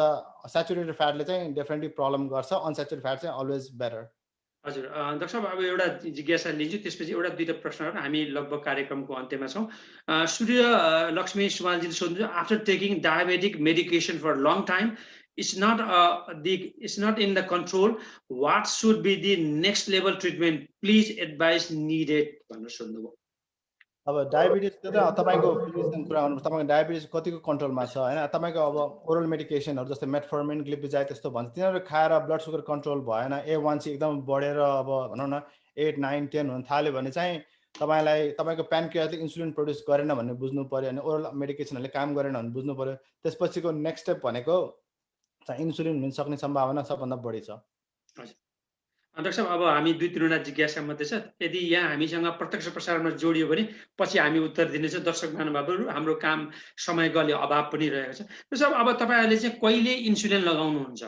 सेचुरेटेड फ्याटले चाहिँ डेफिनेटली प्रब्लम गर्छ। अनसेचुरेटेड फ्याट चाहिँ अलवेज बेटर। हजुर डाक्टर साहब, अब एउटा जिज्ञासा लिन्छु, त्यसपछि एउटा दुईटा प्रश्नहरू, हामी लगभग कार्यक्रमको अन्त्यमा छौँ। सूर्य लक्ष्मी सुवालजीले सोध्नुहुन्छ, after taking diabetic medication for long time, it's not in the control, what should be the next level treatment, please advice needed भनेर सोध्नुभयो। अब डायबिटिजको त तपाईँको फिजिसियन कुरा गर्नुपर्छ, तपाईँको डायबिटिज कतिको कन्ट्रोलमा छ होइन। तपाईँको अब ओरल मेडिकेसनहरू जस्तै मेटफर्मिन, ग्लिपिजाइड त्यस्तो भन्छ, तिनीहरू खाएर ब्लड सुगर कन्ट्रोल भएन, A1C एकदम बढेर अब भनौँ न 8, 9, 10 हुन थाल्यो भने चाहिँ तपाईँको प्यानक्रियासले इन्सुलिन प्रड्युस गरेन भन्ने बुझ्नु पऱ्यो, अनि ओरल मेडिकेसनहरूले काम गरेन भन्ने बुझ्नु पऱ्यो। त्यसपछिको नेक्स्ट स्टेप भनेको चाहिँ इन्सुलिन हुन सक्ने सम्भावना सबभन्दा बढी छ। डाक्टर साहब, अब हामी 2-3वटा जिज्ञासा मात्रै छ, यदि यहाँ हामीसँग प्रत्यक्ष प्रसारणमा जोडियो भने पछि हामी उत्तर दिनेछौँ। दर्शक महानुभावहरू, हाम्रो काम समयको अलि अभाव पनि रहेको छ। डाक्टर साहब, अब तपाईँहरूले चाहिँ कहिले इन्सुलिन लगाउनुहुन्छ?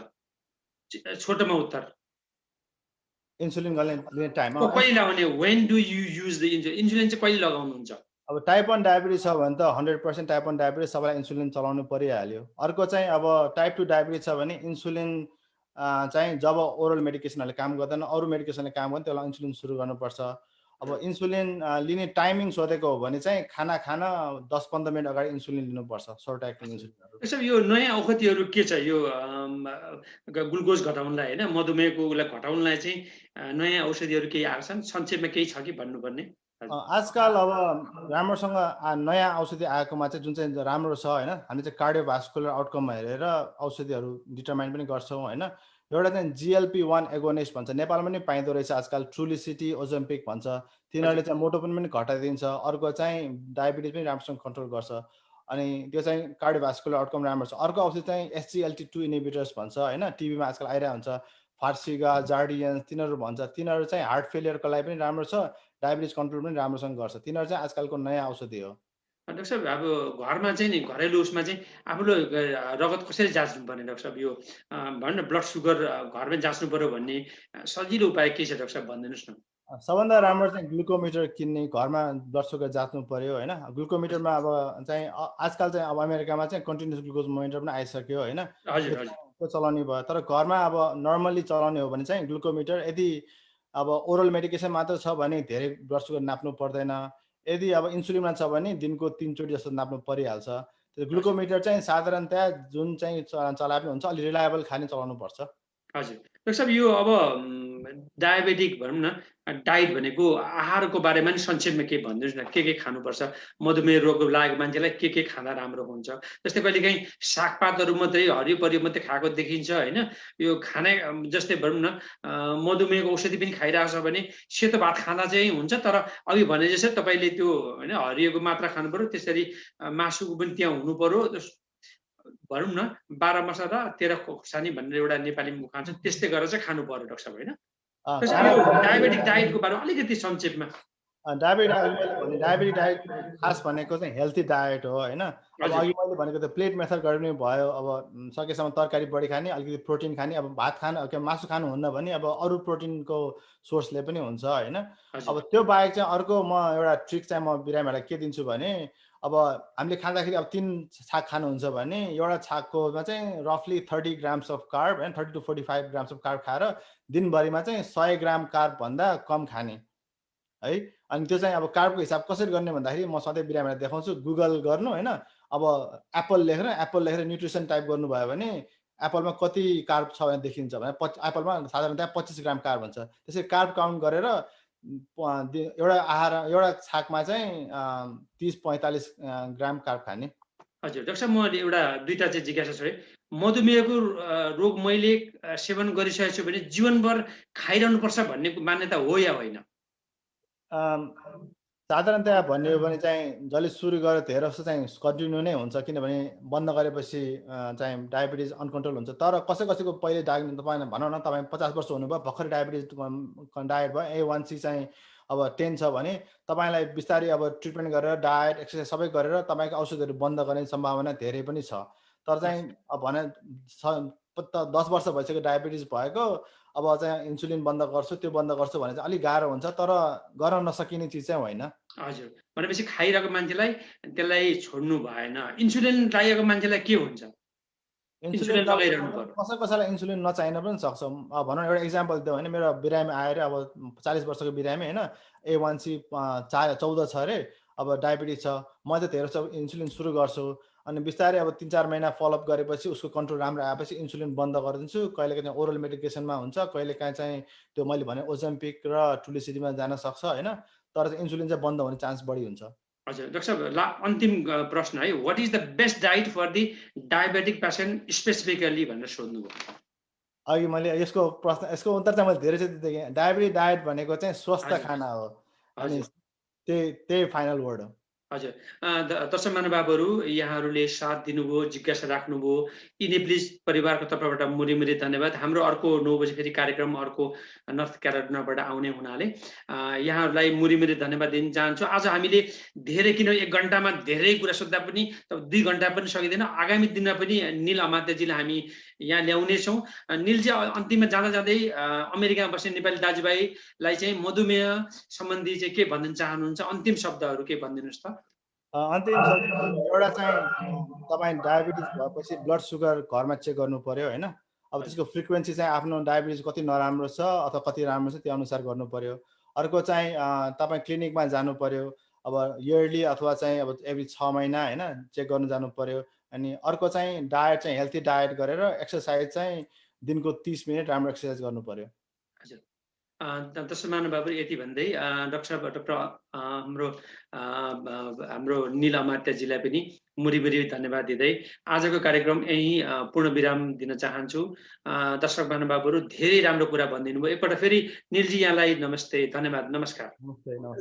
छोटोमा उत्तर। इन्सुलिन गर्ने टाइम कहिले लगाउने, when do you use the insulin चाहिँ कहिले लगाउनुहुन्छ? अब टाइप 1 डायबिटिज छ भने त 100% टाइप 1 डायबिटिज सबैलाई इन्सुलिन चलाउनु परिहाल्यो। अर्को चाहिँ अब टाइप 2 डायबिटिज छ भने इन्सुलिन चाहिँ जब ओरल मेडिकेसनहरूले काम गर्दैन, अरू मेडिकेसनले काम गर्दैन, त्यसलाई इन्सुलिन सुरु गर्नुपर्छ। अब इन्सुलिन लिने टाइमिङ सोधेको हो भने चाहिँ खाना 10-15 मिनट अगाडि इन्सुलिन लिनुपर्छ, सर्ट एक्टिङ इन्सुलिनहरू। त्यसो यो नयाँ औषधिहरू के छ? यो ग्लुकोज घटाउनलाई होइन, मधुमेहको उसलाई घटाउनलाई चाहिँ नयाँ औषधिहरू केही आएको छन्? संक्षेपमा केही छ कि भन्नुपर्ने? आजकल अब राम्रोसँग नयाँ औषधि आएकोमा चाहिँ जुन चाहिँ राम्रो छ होइन, हामी चाहिँ कार्डियोभास्कुलर आउटकम हेरेर औषधिहरू डिटरमाइन पनि गर्छौँ होइन। एउटा चाहिँ GLP-1 एगोनिस्ट भन्छ, नेपालमा पनि पाइँदो रहेछ आजकल, ट्रुलिसिटी, ओजम्पिक भन्छ। तिनीहरूले चाहिँ मोटोपन पनि घटाइदिन्छ। अर्को चाहिँ डायबिटिज पनि राम्रोसँग कन्ट्रोल गर्छ, अनि त्यो चाहिँ कार्डियोभास्कुलर आउटकम राम्रो छ। अर्को औषधि चाहिँ SGLT2 इनिबिटर्स भन्छ होइन, टिभीमा आजकल आइरहेको हुन्छ, फार्सिगा, जार्डियन्स, तिनीहरू भन्छ। तिनीहरू चाहिँ हार्ट फेलियरको लागि पनि राम्रो छ, डायबिटिज कन्ट्रोल पनि राम्रोसँग गर्छ। तिनीहरू चाहिँ आजकलको नयाँ औषधि हो। डाक्टर साहब, अब घरमा चाहिँ नि घरेलु उसमा चाहिँ आफूले रगत कसरी जाँच्नु पर्ने डाक्टर साहब? यो भनौँ न ब्लड सुगर घरमै जाँच्नु पर्यो भन्ने सजिलो उपाय के छ डाक्टर साहब, भनिदिनुहोस् न। सबभन्दा राम्रो चाहिँ ग्लुकोमिटर किन्ने, घरमा ब्लड सुगर जाँच्नु पर्यो होइन। ग्लुकोमिटरमा अब चाहिँ आजकल चाहिँ अब अमेरिकामा चाहिँ कन्टिन्युस ग्लुकोज मोनिटर पनि आइसक्यो होइन, त्यो चलाउने भयो। तर घरमा अब नर्मल्ली चलाउने हो भने चाहिँ ग्लुकोमिटर, यदि अब ओरल मेडिकेसन मात्र छ भने धेरै ब्लड सुगर नाप्नु पर्दैन। यदि अब इन्सुलिनमा छ भने दिनको 3 चोटि जस्तो नाप्नु परिहाल्छ। त्यो ग्लुकोमिटर चाहिँ साधारणतया जुन चाहिँ चलाए पनि हुन्छ, अलि रिलायबल खाने चलाउनु पर्छ। हजुर। डाक्टर साहब यो अब डायबेटिक भनौँ न डाइट भनेको आहारको बारेमा नि संक्षेपमा केही भनिदिनुहोस् न, के खानुपर्छ? मधुमेह रोग लागेको मान्छेलाई के खाँदा राम्रो हुन्छ? जस्तै कहिलेकाहीँ सागपातहरू मात्रै हरियो-परियो मात्रै खाएको देखिन्छ होइन? यो खाना जस्तै भनौँ न मधुमेहको औषधि पनि खाइरहेको छ भने सेतो भात खाँदा चाहिँ हुन्छ, तर अघि भने जस्तै तपाईँले त्यो होइन हरियोको मात्रा खानु पर्यो, त्यसरी मासुको पनि त्यहाँ हुनु पर्यो। भनौँ न 12 मसला 13 खोर्सानी भनेर एउटा नेपालीमा उखान छ, त्यस्तै गरेर चाहिँ खानु पर्यो डाक्टर साहब होइन? त्यसो खाना यो डायबेटिक डायटको बारेमा अलिकति संक्षेपमा। डायबेटिक अघि मैले भने डायबेटिक डायट खास भनेको चाहिँ हेल्थी डायट हो होइन। अब हजुर, अघि मैले भनेको त प्लेट मेथड गरेर पनि भयो। अब सकेसम्म तरकारी बढी खाने, अलिकति प्रोटिन खाने, अब भात खानु के मासु खानुहुन्न भने अब अरू प्रोटिनको सोर्सले पनि हुन्छ होइन। हजुर, अब त्यो बाहेक चाहिँ अर्को म एउटा ट्रिक चाहिँ म बिरामीहरूलाई के दिन्छु भने, अब हामीले खाँदाखेरि अब 3 छाक खानुहुन्छ भने एउटा छाककोमा चाहिँ रफली 30 ग्राम्स अफ कार्ब होइन, 30 to 45 ग्राम्स अफ कार्ब खाएर दिनभरिमा चाहिँ 100 ग्राम कार्बभन्दा कम खाने है। अनि त्यो चाहिँ अब कार्बको हिसाब कसरी गर्ने भन्दाखेरि म सधैँ बिरामीलाई देखाउँछु, गुगल गर्नु होइन। अब एप्पल लेखेर न्युट्रिसन टाइप गर्नुभयो भने एप्पलमा कति कार्ब छ भने देखिन्छ भने एप्पलमा साधारणतया 25 ग्राम कार्ब हुन्छ। त्यसरी कार्ब काउन्ट गरेर एउटा छाकमा चाहिँ 30-45 ग्राम कार्ब खाने। हजुर। डाक्टर साहब म एउटा 2टा चाहिँ जिज्ञासा छ है। मधुमेहको रोग मैले सेवन गरिसकेको छु भने जीवनभर खाइरहनुपर्छ भन्ने मान्यता हो या होइन? साधारणतया भन्ने हो भने चाहिँ जसले सुरु गर्यो धेरै जस्तो चाहिँ कन्टिन्यू नै हुन्छ, किनभने बन्द गरेपछि चाहिँ डायबिटिज अनकन्ट्रोल हुन्छ। तर कसैको पहिले तपाईँ भनौँ न तपाईँ 50 वर्ष हुनुभयो, भर्खरै डायबिटिज डायट भयो, A1C चाहिँ अब 10 छ भने तपाईँलाई बिस्तारै अब ट्रिटमेन्ट गरेर डायट एक्सर्साइज सबै गरेर तपाईँको औषधहरू बन्द गर्ने सम्भावना धेरै पनि छ। तर चाहिँ अब भने 10 वर्ष भइसक्यो डायबिटिज भएको, अब चाहिँ इन्सुलिन बन्द गर्छु त्यो बन्द गर्छु भने चाहिँ अलिक गाह्रो हुन्छ, तर गर्न नसकिने चिज चाहिँ होइन। हजुर। भनेपछि खाइरहेको मान्छेलाई त्यसलाई छोड्नु भएन। इन्सुलिन लागेको मान्छेलाई के हुन्छ? इन्सुलिन इन्सुलिन लगाइरहनु पर्यो। कसैलाई इन्सुलिन नचाहिन पनि सक्छ। भनौँ एउटा इक्जाम्पल दिउँ होइन, मेरो बिरामी आएर अब 40 वर्षको बिरामी होइन, A1C 14 छ अरे, अब डायबिटिज छ। म त धेरै इन्सुलिन सुरु गर्छु, अनि बिस्तारै अब 3-4 महिना फलोअप गरेपछि उसको कन्ट्रोल राम्रो आएपछि इन्सुलिन बन्द गरिदिन्छु। कहिलेकाहीँ ओरल मेडिकेसनमा हुन्छ, कहिलेकाहीँ चाहिँ त्यो मैले भने ओजम्पिक र टुलिसिडीमा जान सक्छ होइन। तर चाहिँ इन्सुलिन चाहिँ बन्द हुने चान्स बढी हुन्छ। हजुर। डाक्टर साहब अन्तिम प्रश्न है। What is the best diet for the diabetic patient specifically भनेर सोध्नुभयो। अघि मैले यसको उत्तर चाहिँ मैले धेरैचोटि देखेँ। डायबेटिक डायट भनेको चाहिँ स्वस्थ खाना हो, अनि हजुर। त्यही फाइनल वर्ड हो। हजुर। दर्शक महानुभावहरू यहाँहरूले साथ दिनुभयो, जिज्ञासा राख्नुभयो। इनेप्लिज परिवारको तर्फबाट मुरी धन्यवाद। हाम्रो अर्को 9 बजे फेरि कार्यक्रम अर्को नर्थ क्यारोलिनाबाट आउने हुनाले यहाँहरूलाई मुरी धन्यवाद दिन चाहन्छु। आज हामीले धेरै किन 1 घण्टामा धेरै कुरा सोध्दा पनि 2 घण्टा पनि सकिँदैन। आगामी दिनमा पनि निल अमात्यजीलाई हामी यहाँ ल्याउनेछौँ। निलजी अन्तिममा जाँदै अमेरिकामा बस्ने नेपाली दाजुभाइलाई चाहिँ मधुमेह सम्बन्धी चाहिँ के भन्न चाहनुहुन्छ? अन्तिम शब्दहरू के भनिदिनुहोस् त? अन्तिम एउटा चाहिँ तपाईँ डायबिटिज भएपछि ब्लड सुगर घरमा चेक गर्नु पर्यो होइन। अब त्यसको फ्रिक्वेन्सी चाहिँ आफ्नो डायबिटिज कति नराम्रो छ अथवा कति राम्रो छ त्यो अनुसार गर्नु पर्यो। अर्को चाहिँ तपाईँ क्लिनिकमा जानु पर्यो, अब इयरली अथवा चाहिँ अब एभ्री 6 महिना होइन चेक गर्नु जानु पर्यो। अनि अर्को चाहिँ डायट चाहिँ हेल्थी डायट गरेर एक्सर्साइज चाहिँ दिनको 30 मिनट राम्रो एक्सर्साइज गर्नु पर्यो। हजुर। दर्शक महानुभावहरू यति भन्दै डाक्टर हाम्रो निल अमात्यजीलाई पनि मुरी धन्यवाद दिँदै आजको कार्यक्रम यही पूर्ण विराम दिन चाहन्छु। दर्शक महानुभावहरू धेरै राम्रो कुरा भनिदिनु भयो। एकपल्ट फेरि निलजी यहाँलाई नमस्ते, धन्यवाद, नमस्कार। नमस्ते।